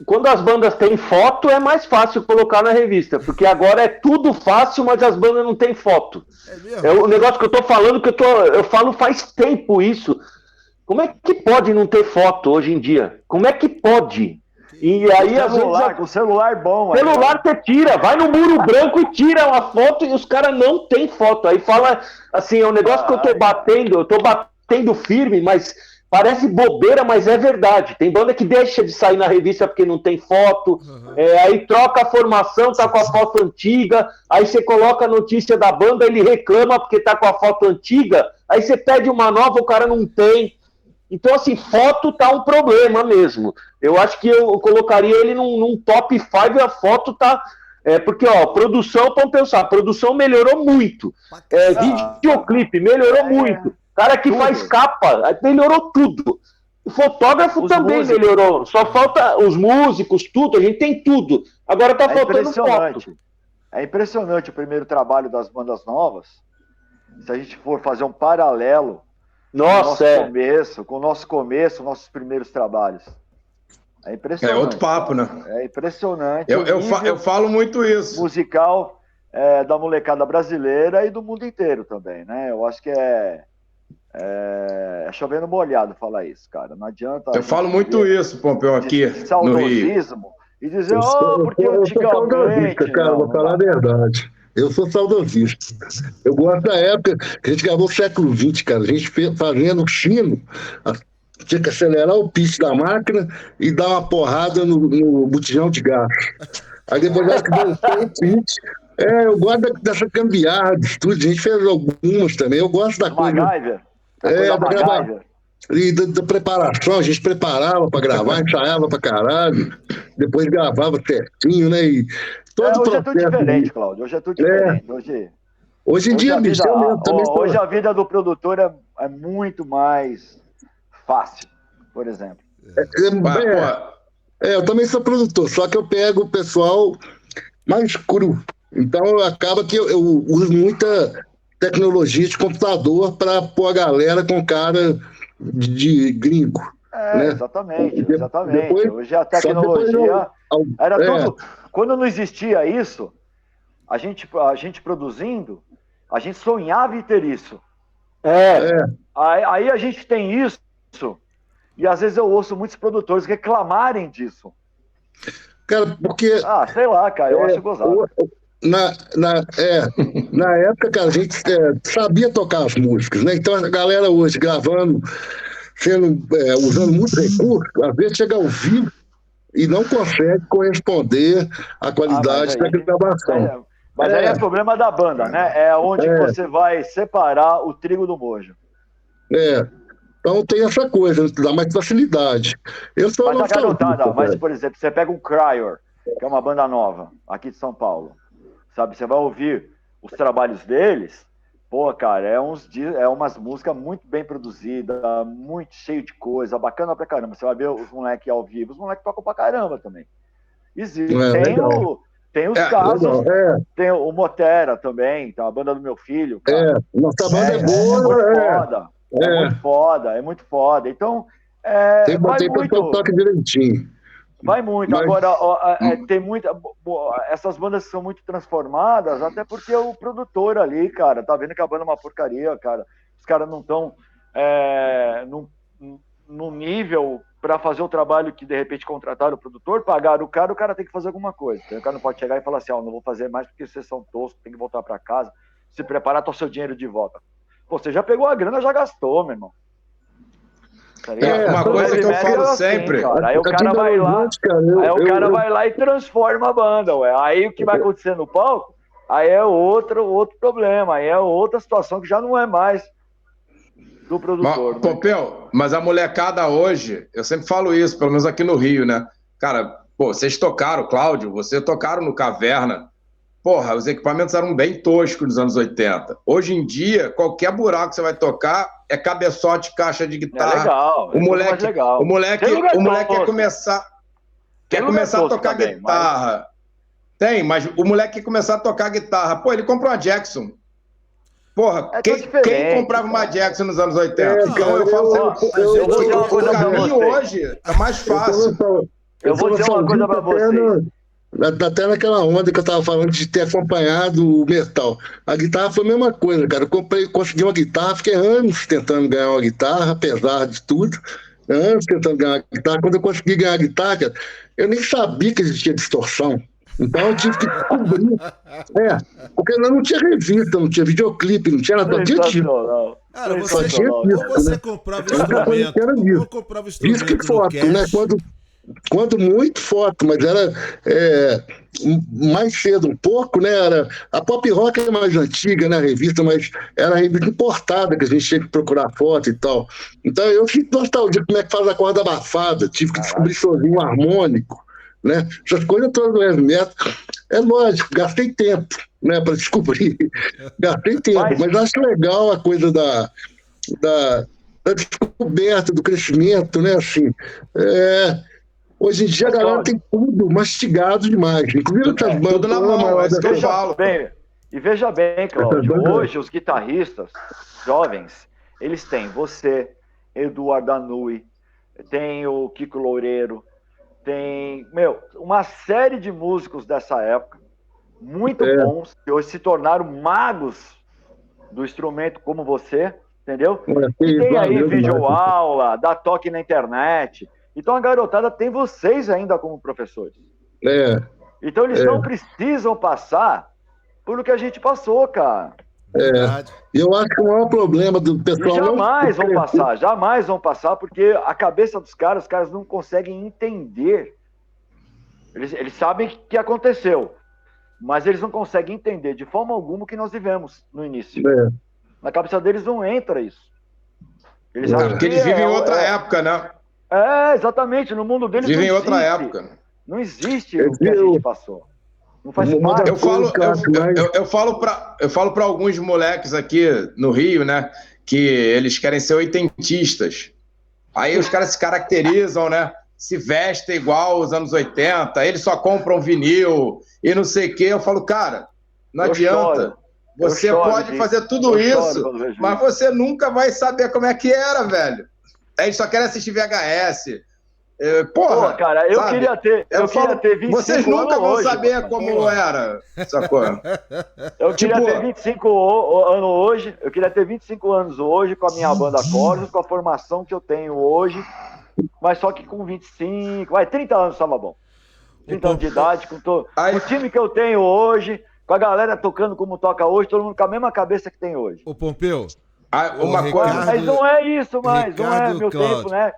Quando as bandas têm foto, é mais fácil colocar na revista, porque agora é tudo fácil, mas as bandas não têm foto. É mesmo? É o negócio que eu tô falando, eu falo faz tempo isso. Como é que pode não ter foto hoje em dia? Como é que pode? E aí, às vezes, com celular bom. Celular você tira, vai no muro branco e tira uma foto e os caras não tem foto. Aí fala assim, é um negócio que eu tô batendo firme, mas parece bobeira, mas é verdade. Tem banda que deixa de sair na revista porque não tem foto, aí troca a formação, tá com a foto antiga, aí você coloca a notícia da banda, ele reclama porque tá com a foto antiga, aí você pede uma nova, o cara não tem. Então, assim, foto tá um problema mesmo. Eu acho que eu colocaria ele num top 5 e a foto tá... porque, produção, vamos pensar, a produção melhorou muito. Videoclipe melhorou muito. Cara que faz capa, melhorou tudo. O fotógrafo também melhorou. Só falta os músicos, tudo. A gente tem tudo. Agora tá faltando foto. É impressionante o primeiro trabalho das bandas novas. Se a gente for fazer um paralelo com o nosso começo, nossos primeiros trabalhos. É impressionante. É outro papo, né? É impressionante. Eu falo muito isso. Musical da molecada brasileira e do mundo inteiro também, né? Eu acho que é chovendo molhado falar isso, cara. Não adianta. Eu falo muito isso, Pompeu, aqui no Rio. E dizer, porque antigamente... Cara, vou falar a verdade. Eu sou saudosista. Eu gosto da época que a gente gravou o século XX, cara. A gente fazendo chino, tinha que acelerar o pitch da máquina e dar uma porrada no botijão de gás. Aí depois já que deu o pitch. Eu gosto dessa gambiarra de estúdio. A gente fez algumas também. Eu gosto da coisa. MacGyver. E da preparação, a gente preparava para gravar, ensaiava pra caralho, depois gravava certinho, né? E hoje é tudo diferente, Cláudio. Hoje é tudo diferente. Hoje em dia, bicho, hoje a vida do produtor é muito mais fácil, por exemplo. Eu também sou produtor, só que eu pego o pessoal mais cru. Então acaba que eu uso muita tecnologia de computador para pôr a galera com cara de gringo. Né? Exatamente. Depois, hoje a tecnologia era tudo. Quando não existia isso, a gente produzindo, a gente sonhava em ter isso. Aí a gente tem isso, e às vezes eu ouço muitos produtores reclamarem disso. Cara, porque... sei lá, cara, eu acho gozado. Na época, cara, a gente sabia tocar as músicas, né? Então a galera hoje gravando, usando muitos recursos, às vezes chega ao vivo e não consegue corresponder à qualidade da gravação. Mas aí é problema da banda, né? É onde você vai separar o trigo do mojo. Então tem essa coisa, dá mais facilidade. Mas, por exemplo, você pega um Cryer, que é uma banda nova, aqui de São Paulo. Sabe, você vai ouvir os trabalhos deles, cara, é umas músicas muito bem produzidas, muito cheio de coisa, bacana pra caramba. Você vai ver os moleques ao vivo, os moleques tocam pra caramba também. Existe. Tem os casos, tem o Motera também, tem a banda do meu filho. Cara. Nossa banda é boa, é muito foda. Então, tem que tocar direitinho. Vai muito. Mas- Agora, tem muita. Essas bandas são muito transformadas, até porque o produtor ali, cara, tá vendo que a banda é uma porcaria, cara. Os caras não estão no nível para fazer o trabalho que, de repente, contrataram o produtor, pagaram o cara tem que fazer alguma coisa. O cara não pode chegar e falar assim, não vou fazer mais porque vocês são toscos, tem que voltar para casa, se preparar, tá o seu dinheiro de volta. Pô, você já pegou a grana, já gastou, meu irmão. Tá ligado? Uma coisa que eu falo sempre. Cara. Aí o cara vai lá, vai lá e transforma a banda, ué. Aí o que vai acontecer no palco, aí é outro problema, aí é outra situação que já não é mais do produtor. Mas, Pompeu, mas a molecada hoje, eu sempre falo isso, pelo menos aqui no Rio, né? Cara, pô, vocês tocaram, Cláudio, vocês tocaram no Caverna. Porra, os equipamentos eram bem toscos nos anos 80. Hoje em dia, qualquer buraco que você vai tocar é cabeçote, caixa de guitarra. É legal, o moleque quer começar a tocar guitarra. Tem, mas o moleque quer começar a tocar guitarra. Pô, ele comprou uma Jackson. Porra, quem comprava uma Jackson nos anos 80? Então eu falo sempre, o caminho hoje é mais fácil. Eu vou dizer uma coisa pra vocês. Até naquela onda que eu tava falando de ter acompanhado o metal. A guitarra foi a mesma coisa, cara. Eu consegui uma guitarra, fiquei anos tentando ganhar uma guitarra, apesar de tudo. Anos tentando ganhar uma guitarra. Quando eu consegui ganhar a guitarra, cara, eu nem sabia que existia distorção. Então eu tive que descobrir. Porque não tinha revista, não tinha videoclipe, não tinha nada disso. Cara, você comprava instrumento. Eu comprava instrumento. Isso que foto, né? Quando muito foto, mas era mais cedo um pouco, né? A Pop Rock é mais antiga, né? A revista, mas era a revista importada, que a gente tinha que procurar foto e tal. Então eu fiquei nostalgia como é que faz a corda abafada, tive que descobrir sozinho um harmônico, né? Essas coisas todas do heavy metal. É lógico, gastei tempo, né, para descobrir. Gastei tempo, mas acho legal a coisa da descoberta, do crescimento, né? Assim, hoje em dia a galera tem tudo mastigado demais. Inclusive tudo na mão, é isso que eu falo. E veja bem, Cláudio, hoje os guitarristas jovens, eles têm você, Eduardo Anui, tem o Kiko Loureiro, tem, uma série de músicos dessa época, muito bons, que hoje se tornaram magos do instrumento como você, entendeu? E tem aí videoaula, dá toque na internet. Então a garotada tem vocês ainda como professores. Então eles não precisam passar por o que a gente passou, cara. Eu acho que o maior problema do pessoal... Jamais vão passar, porque a cabeça dos caras, os caras não conseguem entender. Eles sabem o que aconteceu, mas eles não conseguem entender de forma alguma o que nós vivemos no início. Na cabeça deles não entra isso. Eles acham porque eles vivem em outra época, né? Exatamente. No mundo deles vivem em outra época. Não existe o que a gente passou. Não faz parte. Eu falo para alguns moleques aqui no Rio, né, que eles querem ser oitentistas. Aí os caras se caracterizam, né? Se vestem igual aos anos 80, eles só compram vinil e não sei o quê. Eu falo, cara, não adianta. Você pode fazer tudo isso, mas você nunca vai saber como é que era, velho. Eles só querem assistir VHS. Porra, cara, eu queria ter 25 vocês nunca vão saber como era, sacou? Eu queria ter 25 anos hoje, eu queria ter 25 anos hoje com a minha banda Corvus, com a formação que eu tenho hoje, mas só que com 25, 30 anos tava bom. 30 anos de idade, com o time que eu tenho hoje, com a galera tocando como toca hoje, todo mundo com a mesma cabeça que tem hoje. Ô Pompeu, mas não é isso mais, não é meu tempo, né?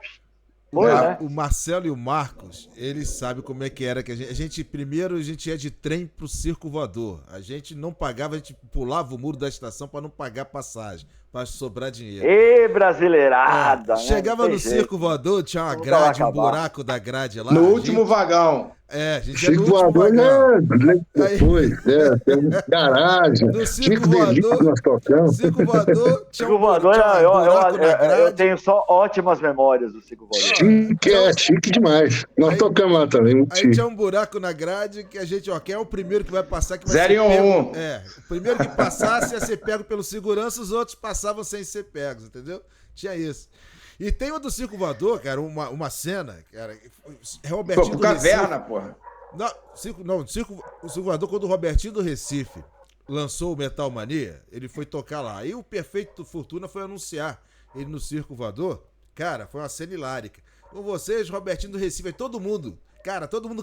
O Marcelo e o Marcos, eles sabem como é que era que a gente primeiro a gente ia de trem pro circo voador. A gente não pagava, a gente pulava o muro da estação para não pagar passagem, para sobrar dinheiro. Brasileirada! Chegava no circo voador, tinha uma grade, um buraco da grade lá. No último vagão. A gente ia no último vagão. Tem garagem. No circo voador, circo voador, eu tenho só ótimas memórias do circo voador. Chique demais. Nós tocamos lá também. Aí tinha um buraco na grade que a gente, quem é o primeiro que vai passar? Que vai 0 e 1. O primeiro que passasse ia ser pego pelo segurança, os outros passavam sem ser pegos, entendeu? Tinha isso. E tem o do Circo Voador, cara, uma cena, cara. Robertinho do Caverna, porra. O Circo Voador, quando o Robertinho do Recife lançou o Metal Mania, ele foi tocar lá. Aí o Perfeito Fortuna foi anunciar ele no Circo Voador. Cara, foi uma cena hilárica. Com vocês, Robertinho do Recife, todo mundo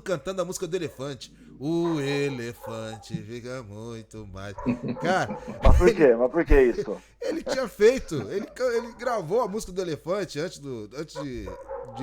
cantando a música do Elefante. O elefante fica muito mais. Cara, mas por quê? Mas por que isso? Ele tinha feito, ele gravou a música do Elefante antes de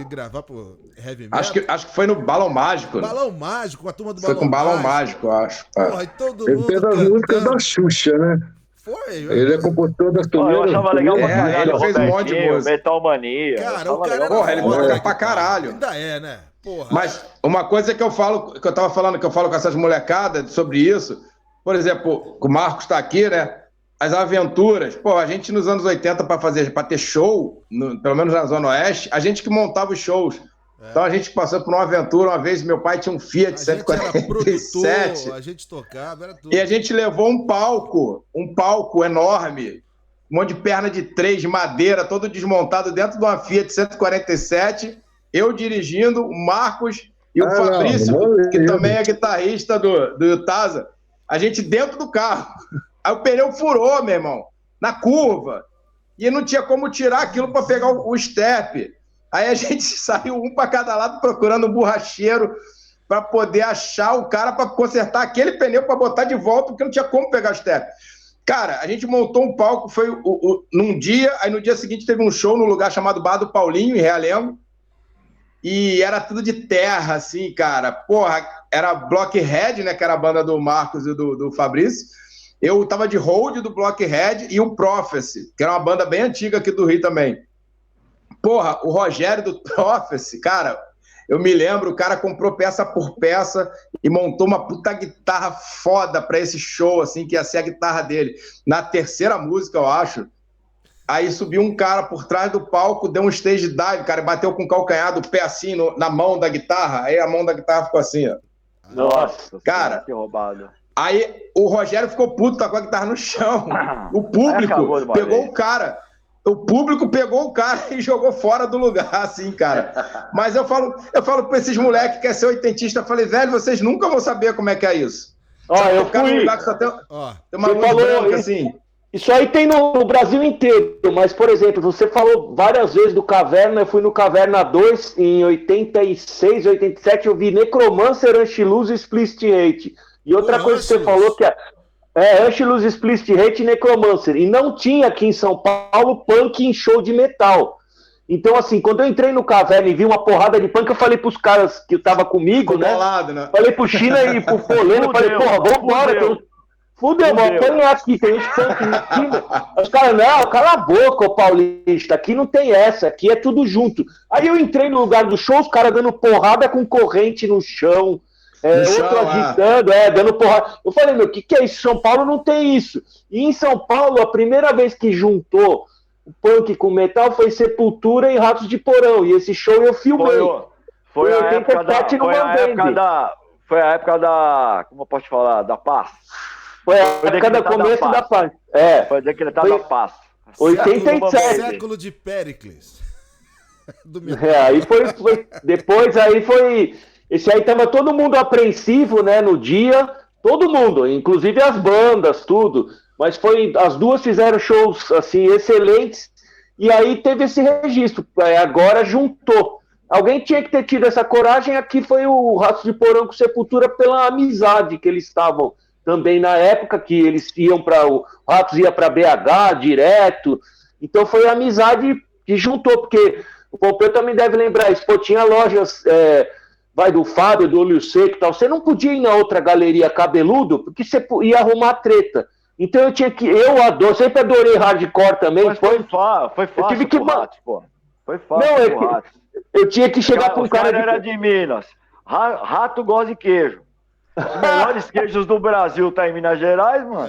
gravar pro Heavy Metal. Acho que foi no Balão Mágico. Balão Mágico, com a turma do Balão Mágico. Foi com Balão Mágico, eu acho. Porra, e todo ele mundo fez as músicas da Xuxa, né? Foi. Ele é compositor das primeiras. Eu achava legal pra caralho. Ele fez um monte de música. Metal Mania. Cara, o cara porra, ele toca pra caralho. Ainda é, né? Porra. Mas uma coisa que eu falo, que eu tava falando, que eu falo com essas molecadas sobre isso, por exemplo, o Marcos tá aqui, né? As aventuras, pô, a gente nos anos 80 para ter show, pelo menos na Zona Oeste, a gente que montava os shows. Então a gente passou por uma aventura, uma vez meu pai tinha um Fiat 147. A gente tocava, era tudo. E a gente levou um palco enorme, um monte de perna de 3 de madeira, todo desmontado dentro de uma Fiat 147, eu dirigindo, o Marcos e o Fabrício, que também é guitarrista do Taza, a gente dentro do carro. Aí o pneu furou, meu irmão, na curva, e não tinha como tirar aquilo para pegar o step. Aí a gente saiu um para cada lado procurando um borracheiro para poder achar o cara para consertar aquele pneu para botar de volta, porque não tinha como pegar o step. Cara, a gente montou um palco, foi num dia, aí no dia seguinte teve um show num lugar chamado Bar do Paulinho, em Realengo, e era tudo de terra, assim, cara. Porra, era Blockhead, né, que era a banda do Marcos e do Fabrício. Eu tava de hold do Blockhead e o Prophecy, que era uma banda bem antiga aqui do Rio também. Porra, o Rogério do Prophecy, cara, eu me lembro, o cara comprou peça por peça e montou uma puta guitarra foda pra esse show, assim, que ia ser a guitarra dele. Na terceira música, eu acho, aí subiu um cara por trás do palco, deu um stage dive, cara, e bateu com o calcanhar do pé assim na mão da guitarra, aí a mão da guitarra ficou assim, ó. Nossa, cara, que roubado. Aí o Rogério ficou puto, tá com a guitarra no chão. O público pegou o cara. O público pegou o cara e jogou fora do lugar, assim, cara. Mas eu falo pra esses moleques que quer ser oitentista, eu falei, velho, vocês nunca vão saber como é que é isso. Eu fui... num lugar que só tem uma luz branca, assim. Isso aí tem no Brasil inteiro, mas, por exemplo, você falou várias vezes do Caverna, eu fui no Caverna 2 em 86, 87, eu vi Necromancer, Anschluss e Explicit Hate. E outra coisa que você falou que é Anschluss, Explicit Hate e Necromancer. E não tinha aqui em São Paulo punk em show de metal. Então, assim, quando eu entrei no Caverna e vi uma porrada de punk, eu falei pros caras que estavam comigo, né? Falei pro China e pro Poleno, falei, porra, vambora. Fudeu, põe aqui, tem uns punk aqui. Os caras, não, cala a boca, ô paulista, aqui não tem essa, aqui é tudo junto. Aí eu entrei no lugar do show, os caras dando porrada com corrente no chão. Outro agitando, dando porrada. Eu falei, meu, o que é isso? São Paulo não tem isso. E em São Paulo, a primeira vez que juntou o punk com metal foi Sepultura e Ratos de Porão. E esse show eu filmei. Foi a época da. Como eu posso falar? Da paz. Foi a época do começo da paz. Foi decretada a paz. 87. Século de Péricles. Aí foi. Depois aí foi. Esse aí tava todo mundo apreensivo, né, no dia, todo mundo, inclusive as bandas, tudo, mas as duas fizeram shows, assim, excelentes, e aí teve esse registro, agora juntou. Alguém tinha que ter tido essa coragem, aqui foi o Ratos de Porão com Sepultura pela amizade que eles estavam também na época, que eles iam o Ratos ia para BH direto, então foi a amizade que juntou, porque o Pompeu também deve lembrar isso, pô, tinha lojas... do Fábio, do Olho Seco e tal, você não podia ir na outra galeria Cabeludo, porque você ia arrumar treta. Então eu tinha que... sempre adorei hardcore também. Mas foi fácil, eu tive que... pô. Foi fácil, não, eu tinha que chegar com um cara... era de Minas. Rato gosta de queijo. Os melhores queijos do Brasil tá em Minas Gerais, mano.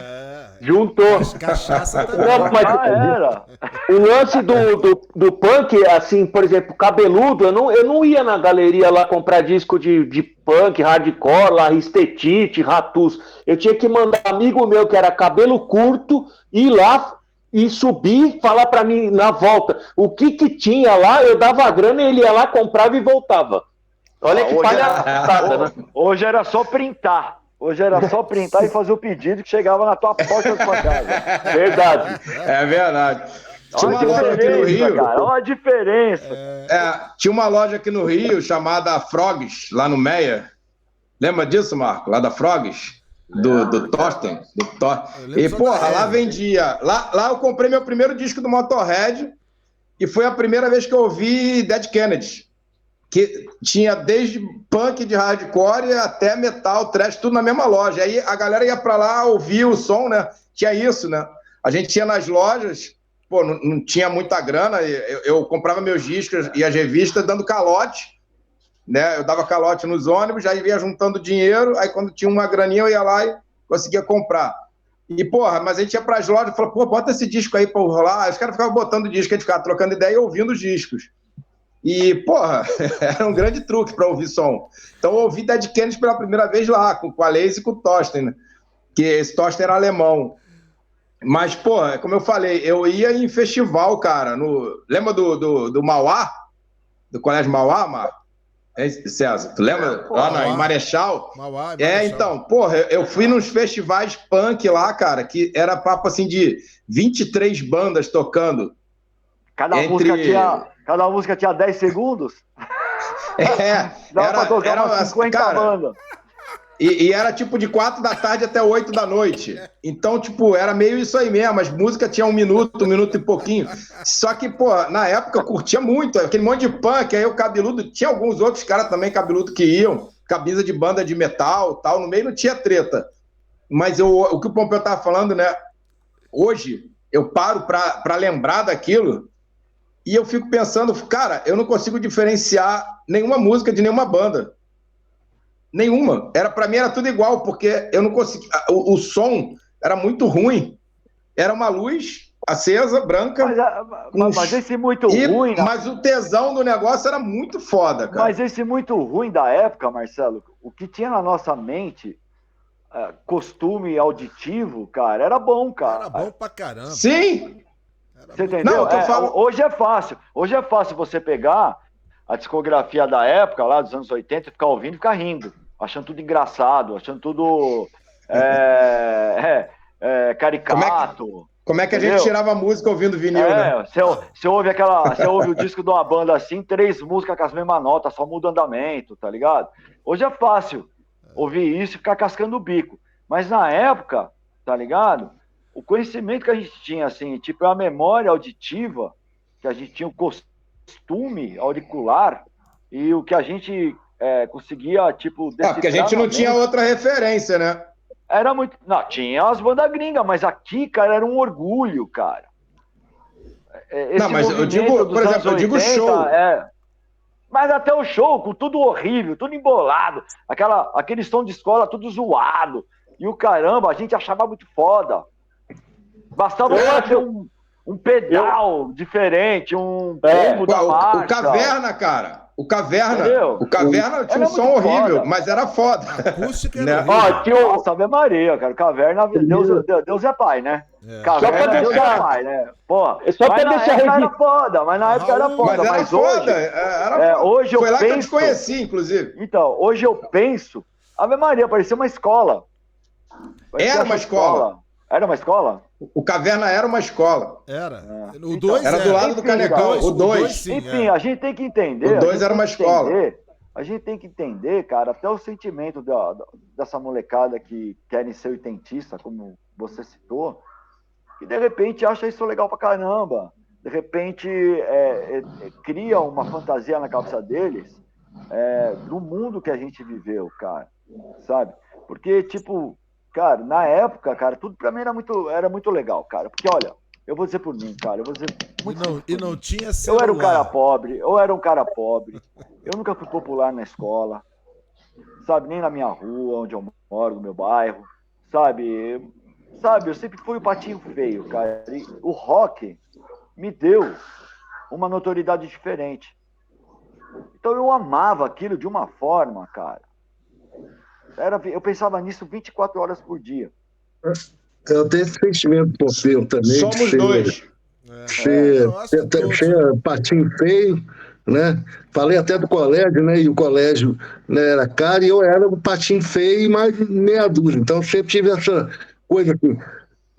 Juntou. Cachaça também. Não, mas era. O lance do punk, assim, por exemplo, Cabeludo, eu não ia na galeria lá comprar disco de punk, hardcore, lá, Ristetite, Ratus. Eu tinha que mandar amigo meu que era cabelo curto ir lá e subir, falar para mim na volta o que tinha lá, eu dava a grana e ele ia lá, comprava e voltava. Olha que palhaçada, né? Hoje era só printar. Hoje era só printar e fazer o pedido que chegava na tua porta da sua casa. Verdade. É verdade. Tinha Olha uma a loja aqui no diferença, Rio. cara. Olha a diferença. Tinha uma loja aqui no Rio chamada Frogs, lá no Meia. Lembra disso, Marco? Lá da Frogs? Do Thorsten. E, porra, lá vendia. Lá eu comprei meu primeiro disco do Motorhead e foi a primeira vez que eu ouvi Dead Kennedys. Que tinha desde punk de hardcore até metal, thrash, tudo na mesma loja. Aí a galera ia pra lá, ouvia o som, né? Tinha isso, né? A gente ia nas lojas, pô, não tinha muita grana, eu comprava meus discos e as revistas dando calote, né? Eu dava calote nos ônibus, aí ia juntando dinheiro, aí quando tinha uma graninha eu ia lá e conseguia comprar. E, porra, mas a gente ia pras lojas e falava, pô, bota esse disco aí pra eu rolar. Aí os caras ficavam botando disco, a gente ficava trocando ideia e ouvindo os discos. E, porra, era um grande truque para ouvir som. Então, eu ouvi Dead Kennedys pela primeira vez lá, com a Lazy e com o Thorsten, né? Que esse Thorsten era alemão. Mas, porra, como eu falei, eu ia em festival, cara. Lembra do Mauá? Do Colégio Mauá, Marco? César, tu lembra? Lá em Marechal? Mauá, então, porra, eu fui nos festivais punk lá, cara, que era papo assim de 23 bandas tocando. Cada música tinha 10 segundos? Dava pra tocar umas 50 bandas. E era tipo de 4 da tarde até 8 da noite. Então, tipo, era meio isso aí mesmo. As músicas tinham 1 minuto e pouquinho. Só que, pô, na época eu curtia muito. Aquele monte de punk, aí o cabeludo... Tinha alguns outros caras também cabeludo que iam. Camisa de banda de metal tal. No meio não tinha treta. Mas o que o Pompeu tava falando, né? Hoje, eu paro pra lembrar daquilo... E eu fico pensando, cara, eu não consigo diferenciar nenhuma música de nenhuma banda. Nenhuma. Pra mim era tudo igual, porque eu não conseguia... O som era muito ruim. Era uma luz acesa, branca. Mas esse muito ruim... Mas o tesão do negócio era muito foda, cara. Mas esse muito ruim da época, Marcelo, o que tinha na nossa mente, costume auditivo, cara, era bom, cara. Era bom pra caramba. Sim! Você entendeu? Hoje é fácil. Hoje é fácil você pegar a discografia da época, lá dos anos 80, e ficar ouvindo e ficar rindo, achando tudo engraçado, achando tudo caricato. Como é que a gente tirava a música ouvindo vinil, né? Você ouve o disco de uma banda assim, 3 músicas com as mesmas notas, só muda o andamento, tá ligado? Hoje é fácil ouvir isso e ficar cascando o bico. Mas na época, tá ligado? O conhecimento que a gente tinha, assim, tipo, a memória auditiva, que a gente tinha o costume auricular, e o que a gente conseguia, tipo... porque a gente não tinha outra referência, né? Era muito... Não, tinha as bandas gringas, mas aqui, cara, era um orgulho, cara. Não, mas eu digo, por exemplo, eu digo show. Mas até o show, com tudo horrível, tudo embolado, aquele som de escola tudo zoado, e o caramba, a gente achava muito foda. Bastava ter um pedal diferente, um bombo da marcha. O Caverna, cara. O Caverna tinha um som horrível, foda. Mas era foda. A acústica era horrível. Nossa, Ave Maria, cara. Caverna, Deus é pai, né? Caverna, Deus é pai, né? Porra, mas na época era foda, mas na época era foda. Mas hoje, hoje foi lá que eu te conheci, inclusive. Então, hoje eu penso, Ave Maria, parecia uma escola. Era uma escola. Era uma escola? O Caverna era uma escola. Era. O 2 era do lado do Canecão. O 2. Enfim, a gente tem que entender. O 2 era uma escola. A gente tem que entender, cara, até o sentimento dessa molecada que querem ser oitentista, como você citou, que de repente acha isso legal pra caramba. De repente cria uma fantasia na cabeça deles do mundo que a gente viveu, cara. Sabe? Porque, tipo... Cara, na época, cara, tudo pra mim era muito legal, cara. Porque, olha, eu vou dizer por mim, cara, E não tinha celular. Eu era um cara pobre, eu nunca fui popular na escola, sabe, nem na minha rua, onde eu moro, no meu bairro, sabe, eu sempre fui o patinho feio, cara. E o rock me deu uma notoriedade diferente. Então eu amava aquilo de uma forma, cara. Eu pensava nisso 24 horas por dia. Eu tenho esse sentimento por eu também. Somos dois. Ser patinho feio, né? Falei até do colégio, né? E o colégio, né, era caro e eu era um patinho feio e mais meia dúzia. Então sempre tive essa coisa assim.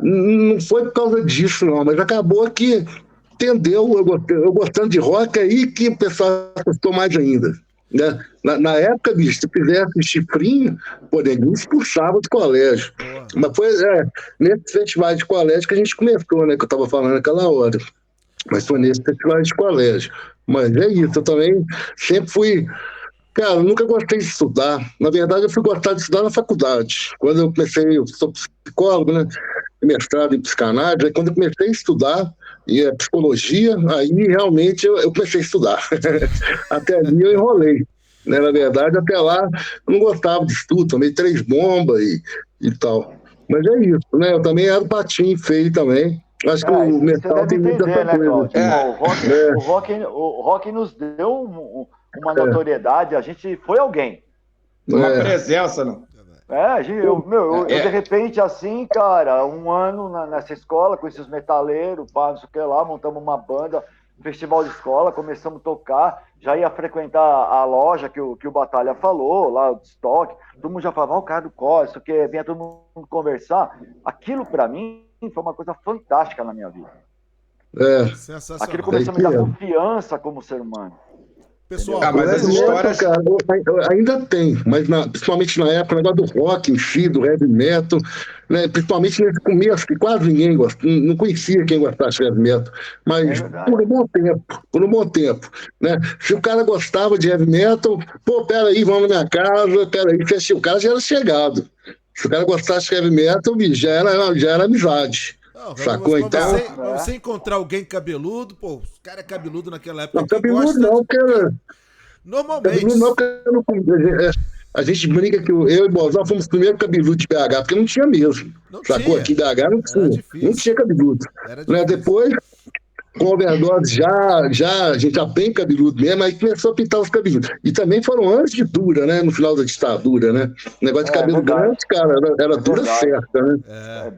Não foi por causa disso, não, mas acabou que entendeu, eu gostando de rock, aí que o pessoal gostou mais ainda. Né? Na época, bicho, se fizesse chifrinho, pô, ninguém expulsava do colégio. Mas foi nesse festival de colégio que a gente começou, né? Que eu estava falando naquela hora. Mas foi nesse festival de colégio. Mas é isso, eu também sempre fui. Cara, eu nunca gostei de estudar. Na verdade, eu fui gostar de estudar na faculdade. Quando eu comecei, eu sou psicólogo, né? Mestrado em psicanálise, aí quando eu comecei a estudar psicologia, aí realmente eu comecei a estudar. Até ali eu enrolei. Né? Na verdade, até lá eu não gostava de estudo, tomei 3 bombas e tal. Mas é isso, né? Eu também era patinho feio também. Acho que o metal tem muita coisa. Né, o rock nos deu uma notoriedade, a gente foi alguém. Uma presença, não. Eu de repente, assim, cara, um ano nessa escola, com esses metaleiros, não sei o que lá, montamos uma banda, festival de escola, começamos a tocar, já ia frequentar a loja que o Batalha falou, lá o estoque, todo mundo já falava, o cara do Cós, isso que vinha todo mundo conversar. Aquilo, pra mim, foi uma coisa fantástica na minha vida. Sensacional. Aquilo começou a me dar confiança como ser humano. Pessoal, mas as histórias... Cara, ainda tem, mas principalmente na época, o negócio do rock em si, do heavy metal, né, principalmente nesse começo, que quase ninguém não conhecia quem gostasse de heavy metal, mas por um bom tempo, né? Se o cara gostava de heavy metal, pô, peraí, vamos na minha casa, peraí, o cara já era chegado. Se o cara gostasse de heavy metal, já era amizade. Não, sacou? Então, você encontrar alguém cabeludo, pô, o cara é cabeludo naquela época. Não, cabeludo não, porque... Normalmente. Cabeludo não, porque a gente brinca que eu e o Bozão fomos os primeiros cabeludos de BH, porque não tinha mesmo. Sacou? Aqui em BH não tinha cabeludo. Né? Depois, com o Overdose, a gente já bem cabeludo mesmo, aí começou a pintar os cabeludos. E também foram anos de dura, né? No final da ditadura, né? O negócio de cabelo grande, cara, era dura certa, né?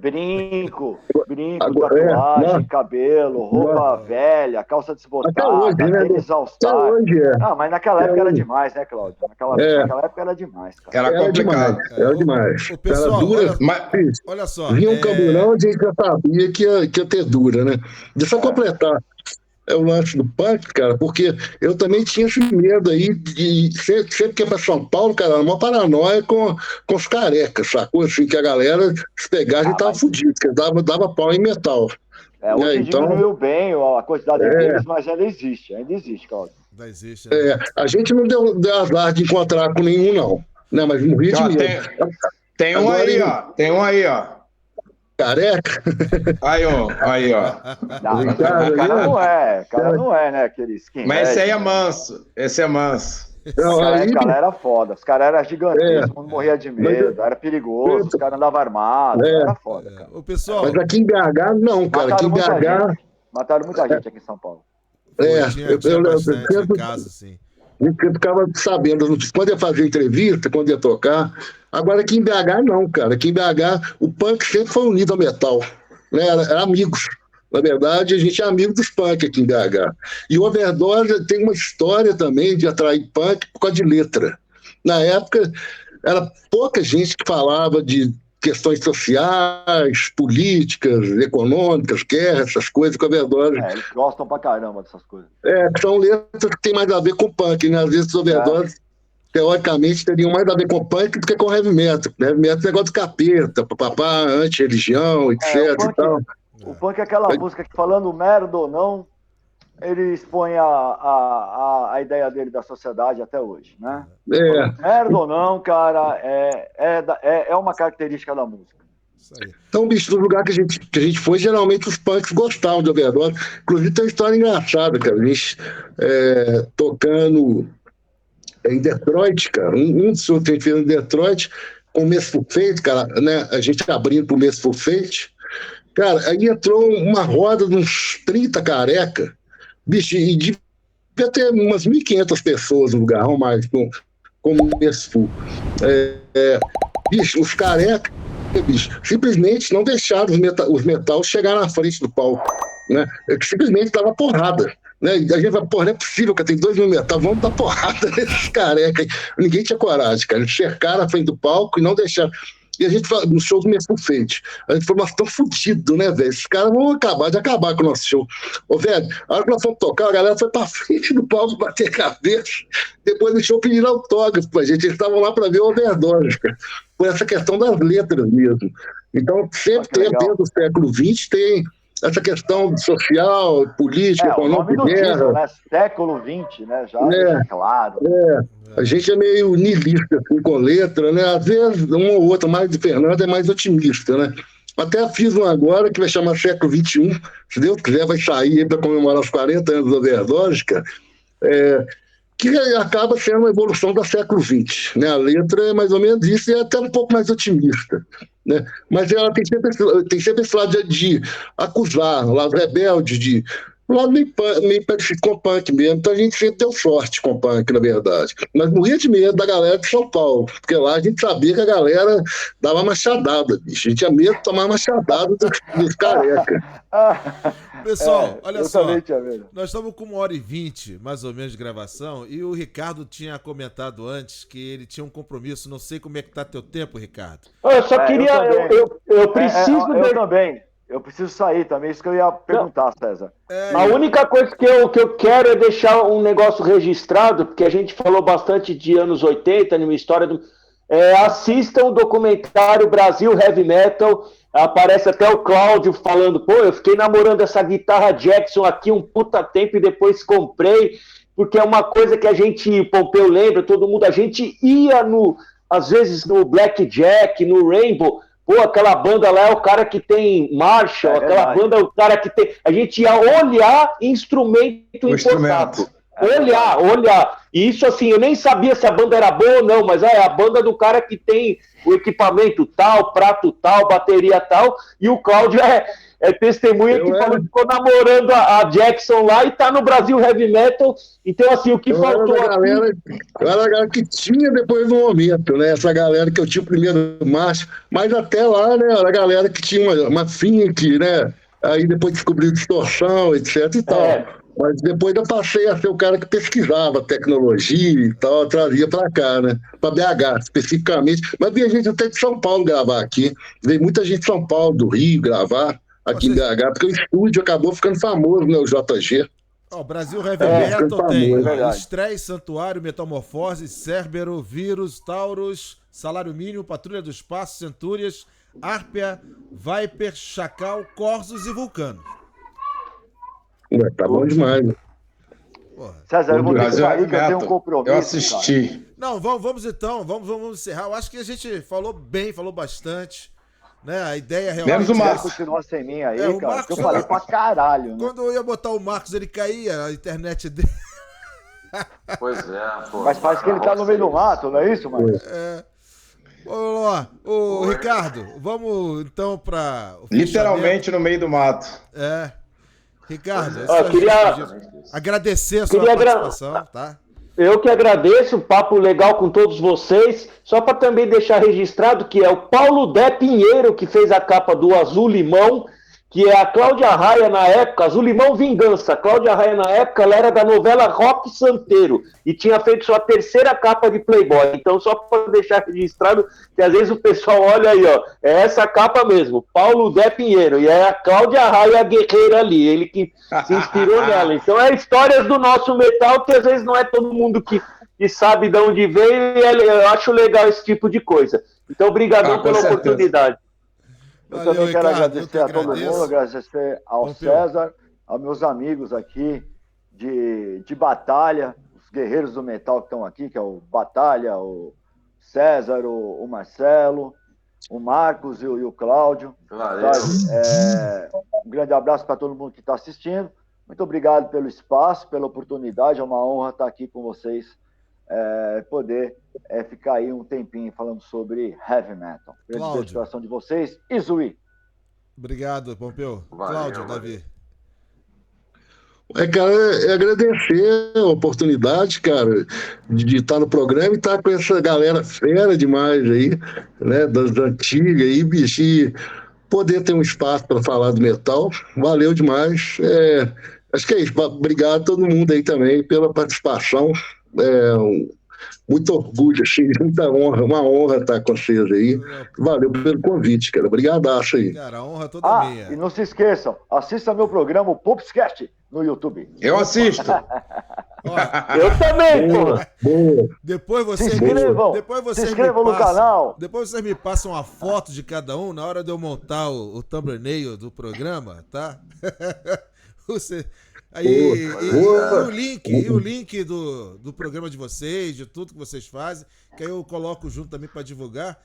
Brinco, tatuagem, cabelo, roupa velha, calça desbotada, tênis all-star. Mas naquela época era demais, né, Cláudio? Naquela época era demais, cara. Era complicado. Era demais. O pessoal, era dura, olha só. Vinha um camburão, a gente já sabia que ia ter dura, né? Deixa eu completar. É o lance do punk, cara, porque eu também tinha esse medo aí de sempre que ia pra São Paulo, cara, uma paranoia com os carecas, sacou? Assim, que a galera se pegar e tava fudido, porque dava pau em metal. Hoje diminuiu bem a quantidade deles, mas ainda existe, Cláudio. Ainda existe. Né? A gente não deu azar de encontrar com nenhum, não. Né, mas morria de medo. Tem um aí, ó. Careca? Aí, ó. O cara não é, né, aquele skin. Mas esse aí é manso. Esse é manso. Os caras eram foda, os caras eram gigantescos, todo mundo morria de medo, era perigoso, os caras andavam armados, era foda, cara. O pessoal... Mas aqui em BH, não, cara. Aqui em BH... Mataram muita gente aqui em São Paulo. Tinha bastante casa, assim. Eu ficava sabendo, quando ia fazer entrevista, quando ia tocar. Agora aqui em BH não, cara. Aqui em BH o punk sempre foi unido ao metal. Né? Era amigos. Na verdade, a gente é amigo dos punk aqui em BH. E o Overdose tem uma história também de atrair punk por causa de letra. Na época, era pouca gente que falava de questões sociais, políticas, econômicas, guerra, essas coisas, com a Overdose. Eles gostam pra caramba dessas coisas. São letras que tem mais a ver com punk, né? Às vezes os Overdose, teoricamente, teriam mais a ver com punk do que com heavy metal. Heavy metal é negócio do capeta, papapá, anti-religião, etc. O punk é aquela música que, falando merda ou não, ele expõe a ideia dele da sociedade até hoje, né? Merda ou não, cara, é uma característica da música. Então, bicho, no lugar que a gente foi, geralmente os punks gostavam de Overdose. Inclusive, tem uma história engraçada, cara. A gente tocando em Detroit, cara. Um dos shows que a gente fez em Detroit, com o Mercyful Fate, cara, né? A gente abrindo pro Mercyful Fate. Cara, aí entrou uma roda de uns 30 careca. Bicho, e devia ter umas 1.500 pessoas no lugar, ou mais, como Mercyful. Bicho, os carecas bicho, simplesmente não deixaram os metal chegar na frente do palco, né? Simplesmente dava porrada. Né? A gente fala, porra, não é possível, cara, tem 2 mil metal, vamos dar porrada nesses carecas. Ninguém tinha coragem, cara. Eles cercaram a frente do palco e não deixaram. E a gente fala, no show do Merciful Fate, a gente falou, nós estamos fodidos, né, velho? Esses caras vão acabar com o nosso show. Ô, velho, a hora que nós fomos tocar, a galera foi pra frente do palco, bater cabeça. Depois do show pediram autógrafo pra gente. Eles estavam lá pra ver o Overdose, cara. Por essa questão das letras mesmo. Então, sempre tem, dentro do século XX, tem essa questão social, política, econômica, guerra. Título, né? Século XX, né? Já é claro. A gente é meio niilista assim, com letra, né? Às vezes, uma ou outra, mais de Fernando, é mais otimista, né? Até fiz um agora que vai chamar Século XXI. Se Deus quiser, vai sair aí para comemorar os 40 anos da Overdose, cara. Que acaba sendo uma evolução do século XX, né? A letra é mais ou menos isso e é até um pouco mais otimista, né? Mas ela tem sempre esse lado de acusar, o lado rebelde, um lado meio parecido com o punk mesmo. Então a gente sempre deu sorte com o punk, na verdade. Mas morria de medo da galera de São Paulo, porque lá a gente sabia que a galera dava machadada, bicho. A gente tinha medo de tomar machadada dos carecas. Pessoal, olha só, nós estamos com 1h20, mais ou menos, de gravação, e o Ricardo tinha comentado antes que ele tinha um compromisso. Não sei como é que tá teu tempo, Ricardo. Eu só queria... Eu preciso... Eu também. Eu preciso sair também, isso que eu ia perguntar, César. A única coisa que eu quero é deixar um negócio registrado, porque a gente falou bastante de anos 80, numa história do... assistam o documentário Brasil Heavy Metal, aparece até o Cláudio falando, pô, eu fiquei namorando essa guitarra Jackson aqui um puta tempo e depois comprei, porque é uma coisa que a gente, Pompeu lembra, todo mundo, a gente ia às vezes no Blackjack, no Rainbow, pô, aquela banda lá é o cara que tem Marshall, aquela banda é o cara que tem... A gente ia olhar instrumento importado. Olhar. E isso, assim, eu nem sabia se a banda era boa ou não, mas é a banda do cara que tem o equipamento tal, prato tal, bateria tal, e o Cláudio é testemunha que falou que ficou namorando a Jackson lá e tá no Brasil Heavy Metal. Então, assim, o que faltou aqui... Era a galera que tinha depois do momento, né? Essa galera que eu tinha o primeiro macho, mas até lá, né? Era a galera que tinha uma Fink, né? Aí depois descobriu distorção, etc e tal. Mas depois eu passei a ser o cara que pesquisava tecnologia e tal, trazia para cá, né? Para BH, especificamente. Mas veio gente até de São Paulo gravar aqui. Veio muita gente de São Paulo, do Rio, gravar aqui em BH, porque o estúdio acabou ficando famoso, né? O JG. O Brasil Heavy Metal tem Estresse, Santuário, Metamorfose, Cérbero, Vírus, Taurus, Salário Mínimo, Patrulha do Espaço, Centúrias, Árpia, Viper, Chacal, Corsos e Vulcano. Tá bom demais, né? César, eu vou ter que sair, que eu tenho um compromisso. Eu assisti. Cara. Não, vamos então, vamos encerrar. Eu acho que a gente falou bem, falou bastante. Né? A ideia realmente... Menos o Marcos. Continua sem mim aí, cara. Marcos, eu falei pra caralho. Né? Quando eu ia botar o Marcos, ele caía, a internet dele... Pois é, pô. Mas parece que ele tá no meio do mato, não é isso, Marcos? Vamos lá. Ricardo, vamos então pra... Literalmente no meio do mato. Ricardo, eu queria agradecer a sua participação, tá? Eu que agradeço, papo legal com todos vocês. Só para também deixar registrado que é o Paulo Dé Pinheiro que fez a capa do Azul Limão, que é a Cláudia Raia na época, Azul Limão Vingança. A Cláudia Raia na época, ela era da novela Rock Santeiro e tinha feito sua terceira capa de Playboy. Então, só para deixar registrado, que às vezes o pessoal olha aí, ó, é essa capa mesmo, Paulo Dé Pinheiro, e é a Cláudia Raia guerreira ali, ele que se inspirou nela. Então, é histórias do nosso metal que às vezes não é todo mundo que sabe de onde veio, e eu acho legal esse tipo de coisa. Então, obrigadão pela oportunidade. Eu também quero agradecer a todo mundo, agradecer ao César, aos meus amigos aqui de batalha, os guerreiros do metal que estão aqui, que é o Batalha, o César, o Marcelo, o Marcos e o Cláudio. Um grande abraço para todo mundo que está assistindo. Muito obrigado pelo espaço, pela oportunidade. É uma honra estar aqui com vocês, poder ficar aí um tempinho falando sobre heavy metal. Grande beijo no coração de vocês e Zui. Obrigado, Pompeu. Cláudio, Davi. Cara, é agradecer a oportunidade, cara, de estar no programa e estar com essa galera fera demais aí, né, das antigas aí, bicho, e poder ter um espaço para falar do metal. Valeu demais. Acho que é isso. Obrigado a todo mundo aí também pela participação. Muito orgulho, assim, muita honra, uma honra estar com vocês aí. Valeu pelo convite, cara. Obrigadaço aí. Cara, a honra toda minha. E não se esqueçam, assista meu programa, o Popscast, no YouTube. Eu assisto. Eu também, porra. Boa. Depois vocês Se inscrevam no canal. Depois vocês me passam uma foto de cada um na hora de eu montar o thumbnail do programa, tá? E o link do programa de vocês, de tudo que vocês fazem, que aí eu coloco junto também para divulgar.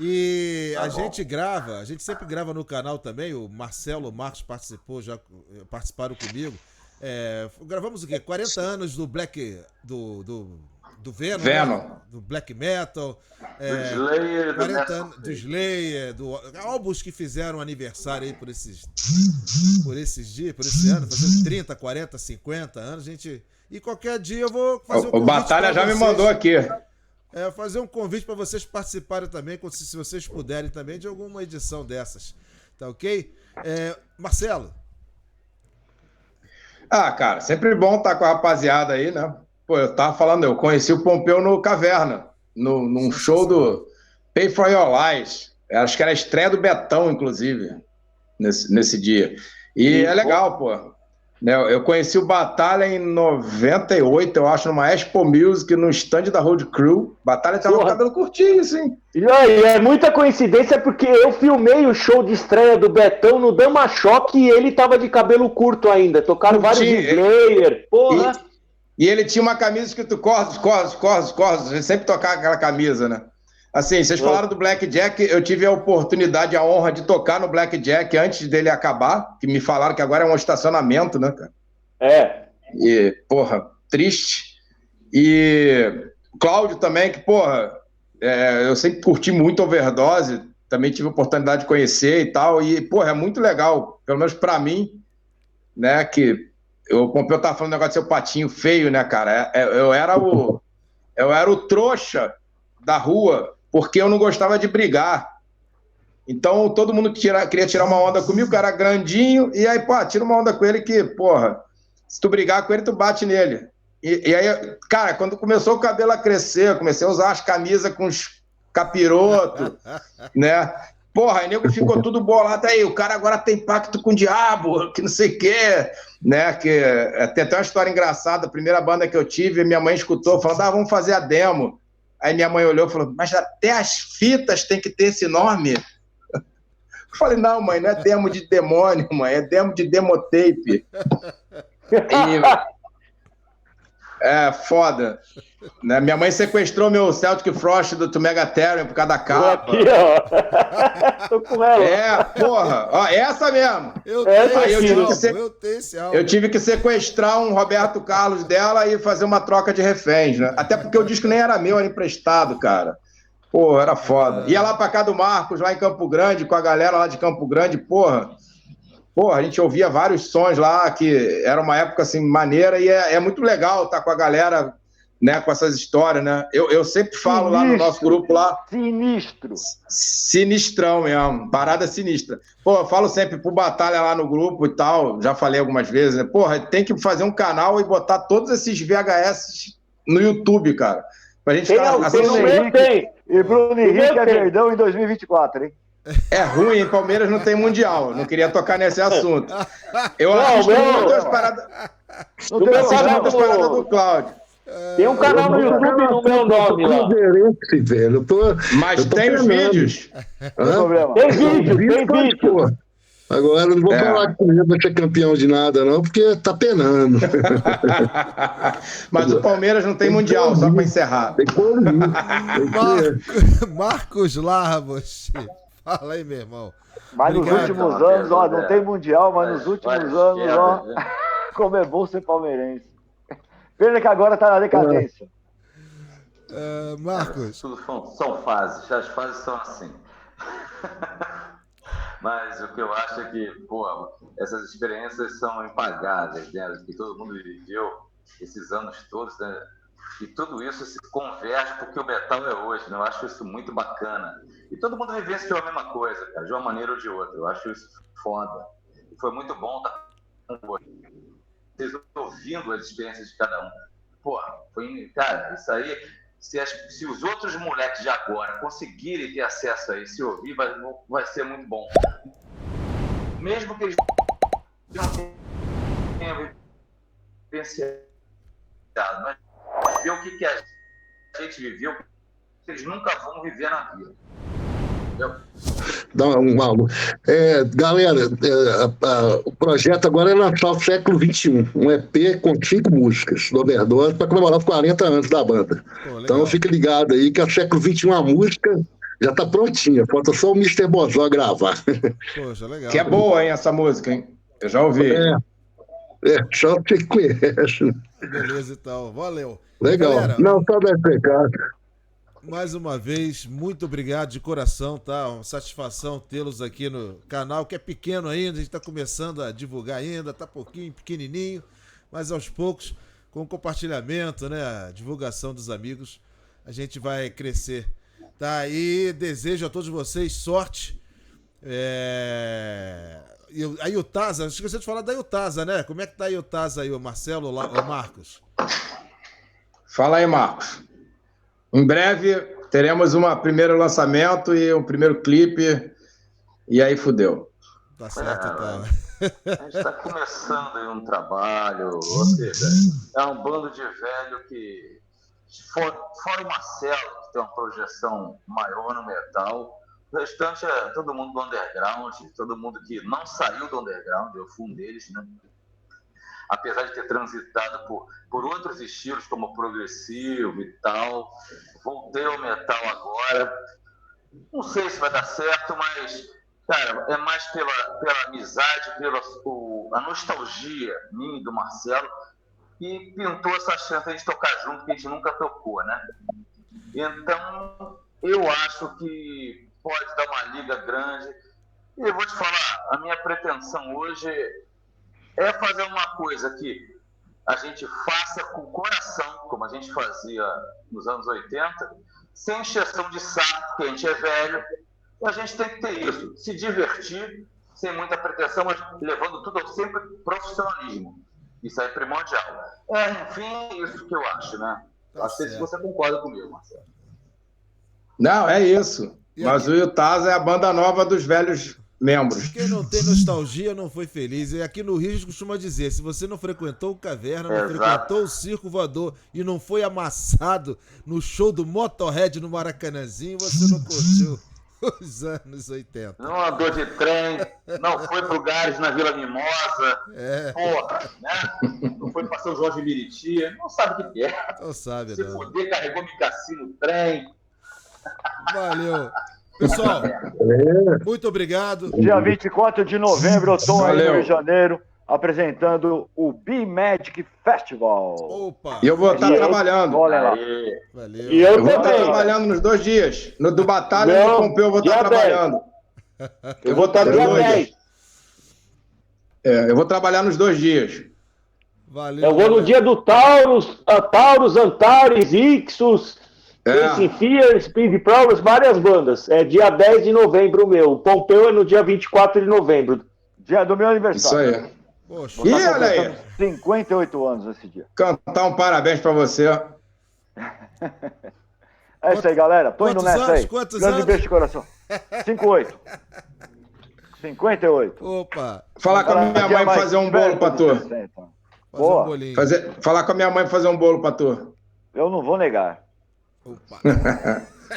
E a gente sempre grava no canal também. O Marcelo, o Marcos participaram comigo. Gravamos o quê? 40 anos do Black. Do Venom. Né? Do Black Metal. Do Slayer. 40 anos do Slayer. Álbuns que fizeram aniversário aí por esse ano, fazendo 30, 40, 50 anos. E qualquer dia eu vou fazer O Batalha já me mandou aqui. Fazer um convite para vocês participarem também, se vocês puderem também, de alguma edição dessas. Tá ok? Marcelo. Cara, sempre bom estar com a rapaziada aí, né? Pô, eu tava falando, eu conheci o Pompeu no Caverna, num show do Pay For Your Lies. Acho que era a estreia do Betão, inclusive, nesse dia. E é legal, pô. Eu conheci o Batalha em 98, eu acho, numa Expo Music, no stand da Road Crew. Batalha tava com o cabelo curtinho, assim. E é muita coincidência, porque eu filmei o show de estreia do Betão no Dama Choque e ele tava de cabelo curto ainda. Tocaram vários Slayer. Porra! E ele tinha uma camisa escrito Corsos. Ele sempre tocava aquela camisa, né? Assim, vocês falaram do Black Jack, eu tive a oportunidade, a honra de tocar no Black Jack antes dele acabar, que me falaram que agora é um estacionamento, né, cara? E, porra, triste. E Cláudio também, que, porra, eu sempre curti muito Overdose, também tive a oportunidade de conhecer e tal, e, porra, é muito legal, pelo menos pra mim, né, que o Pompeu tava falando um negócio de ser o patinho feio, né, cara? Eu era o trouxa da rua, porque eu não gostava de brigar. Então, todo mundo queria tirar uma onda comigo, o cara grandinho, e aí, pô, tira uma onda com ele que, porra, se tu brigar com ele, tu bate nele. E aí, cara, quando começou o cabelo a crescer, eu comecei a usar as camisas com os capirotos, né? Porra, aí nego ficou tudo bolado aí, o cara agora tem pacto com o diabo, que não sei o quê, né? Tem até uma história engraçada, a primeira banda que eu tive, minha mãe escutou, falando, vamos fazer a demo. Aí minha mãe olhou e falou, mas até as fitas tem que ter esse nome? Eu falei, não, mãe, não é demo de demônio, mãe, é demo de demotape. Foda. Né? Minha mãe sequestrou meu Celtic Frost do Megatherium por causa da capa. Aqui, ó. Tô com ela. Porra. Ó, essa mesmo. Eu tenho esse álbum. Eu tive que sequestrar um Roberto Carlos dela e fazer uma troca de reféns, né? Até porque o disco nem era meu, era emprestado, cara. Pô, era foda. Ia lá pra cá do Marcos, lá em Campo Grande, com a galera lá de Campo Grande, porra. Porra, a gente ouvia vários sons lá, que era uma época, assim, maneira, e é muito legal estar com a galera, né, com essas histórias, né? Eu sempre falo lá no nosso grupo lá... Sinistrão mesmo, parada sinistra. Pô, eu falo sempre pro Batalha lá no grupo e tal, já falei algumas vezes, né? Porra, tem que fazer um canal e botar todos esses VHS no YouTube, cara. Pra gente ficar... E Bruno Henrique é Verdão em 2024, hein? É ruim, hein? Palmeiras não tem mundial. Não queria tocar nesse assunto. Eu assisto muitas paradas. Assisto muitas paradas do Cláudio. Tem um canal no YouTube no meu nome lá. Mas tem os vídeos. Tem vídeo. Agora eu não vou falar que não vai ser campeão de nada, não, porque tá penando. Mas o Palmeiras não tem mundial, só para encerrar. Marcos Larvos. Fala aí, meu irmão. Mas nos últimos anos, ó, não tem mundial, mas nos últimos anos, ó, como é bom ser palmeirense. Pena que agora tá na decadência. Marcos. Tudo são fases, as fases são assim. Mas o que eu acho é que, pô, essas experiências são impagáveis, né? Que todo mundo viveu esses anos todos, né? E tudo isso se converge porque o metal é hoje, né? Eu acho isso muito bacana. E todo mundo vivenciou a mesma coisa, cara, de uma maneira ou de outra. Eu acho isso foda. E foi muito bom estar com vocês ouvindo as experiências de cada um. Pô, foi, cara, isso aí, se os outros moleques de agora conseguirem ter acesso a isso e ouvir, vai ser muito bom. Mesmo que eles não tenham vivenciado, mas ver o que a gente viveu, eles nunca vão viver na vida. Entendeu? Galera, o projeto agora é lançar o século XXI, um EP com 5 músicas do Overdose para comemorar os 40 anos da banda. Então fique ligado aí que a século XXI, a música já está prontinha, falta só o Mr. Bozó gravar. Poxa, legal. Que é boa, hein, essa música, hein? Eu já ouvi. Só você conhece. Beleza e tal, valeu. Legal. Galera, não, só vai pegar. Mais uma vez, muito obrigado de coração, tá? Uma satisfação tê-los aqui no canal, que é pequeno ainda, a gente está começando a divulgar ainda, tá pouquinho, pequenininho, mas aos poucos, com o compartilhamento, né, a divulgação dos amigos, a gente vai crescer, tá? E desejo a todos vocês sorte. A Iutasa, esqueci de falar da Iutasa, né? Como é que tá a Iutasa aí, o Marcelo, o Marcos? Fala aí, Marcos. Em breve teremos um primeiro lançamento e um primeiro clipe, e aí fudeu. Tá certo, tá. A gente está começando aí um trabalho, ou seja, é um bando de velho que, fora o Marcelo, que tem uma projeção maior no metal, o restante é todo mundo do underground, todo mundo que não saiu do underground, eu fui um deles, né? Apesar de ter transitado por outros estilos, como progressivo e tal, voltei ao metal agora. Não sei se vai dar certo, mas, cara, é mais pela amizade, pela a nostalgia minha e do Marcelo, que pintou essa chance de tocar junto, que a gente nunca tocou, né? Então, eu acho que pode dar uma liga grande. E eu vou te falar, a minha pretensão hoje é fazer uma coisa que a gente faça com o coração, como a gente fazia nos anos 80, sem encheção de saco, porque a gente é velho. E a gente tem que ter isso, se divertir, sem muita pretensão, mas levando tudo sempre profissionalismo. Isso aí é primordial. Enfim, isso que eu acho, né? Não sei se você concorda comigo, Marcelo. Não, é isso. Mas o Iutasa é a banda nova dos velhos membros. Quem não tem nostalgia não foi feliz. E aqui no Rio a gente costuma dizer, se você não frequentou o Caverna, não frequentou o Circo Voador e não foi amassado no show do Motorhead no Maracanãzinho, você não curtiu os anos 80. Não andou de trem, não foi pro lugares na Vila Mimosa, porra, né? Não foi pra São Jorge Meriti, não sabe o que é. Não sabe, Se não. fuder, carregou Micassi no trem. Valeu. Pessoal, muito obrigado. Dia 24 de novembro, eu estou aí no Rio de Janeiro, apresentando o B-Magic Festival. Opa! E eu vou estar trabalhando. Olha lá. Valeu. E eu vou estar também. trabalhando nos 2 dias. No do Batalha e no Pompeu eu vou estar trabalhando. Eu vou estar dia 10. Eu vou trabalhar nos 2 dias. Valeu. Eu vou no dia do Taurus, Antares, Ixus, Face Fear, Speed Progress, várias bandas. É dia 10 de novembro o meu. O Pompeu é no dia 24 de novembro. Dia do meu aniversário. Isso aí. Poxa. E olha aí. 58 anos esse dia. Cantar um parabéns pra você. É isso aí, galera. Tô indo nessa aí. Quantos Grande anos? beijo de coração. 58. 58. Opa! Falar com a minha mãe pra fazer um bolo pra tu. Fazer Boa. um bolinho. Falar com a minha mãe pra fazer um bolo pra tu. Eu não vou negar. Opa.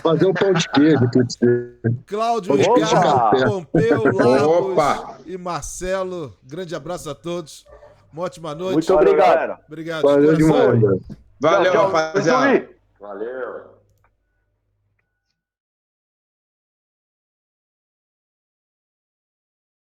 Fazer um pão de queijo, pode ser. Cláudio, Opa! Ricardo, Pompeu, Lagos Opa! e Marcelo. Grande abraço a todos. Uma ótima noite. Muito obrigado. Galera. Obrigado. Valeu de coração. demais. Valeu, Tchau, tchau. rapaziada. Zumbi. Valeu.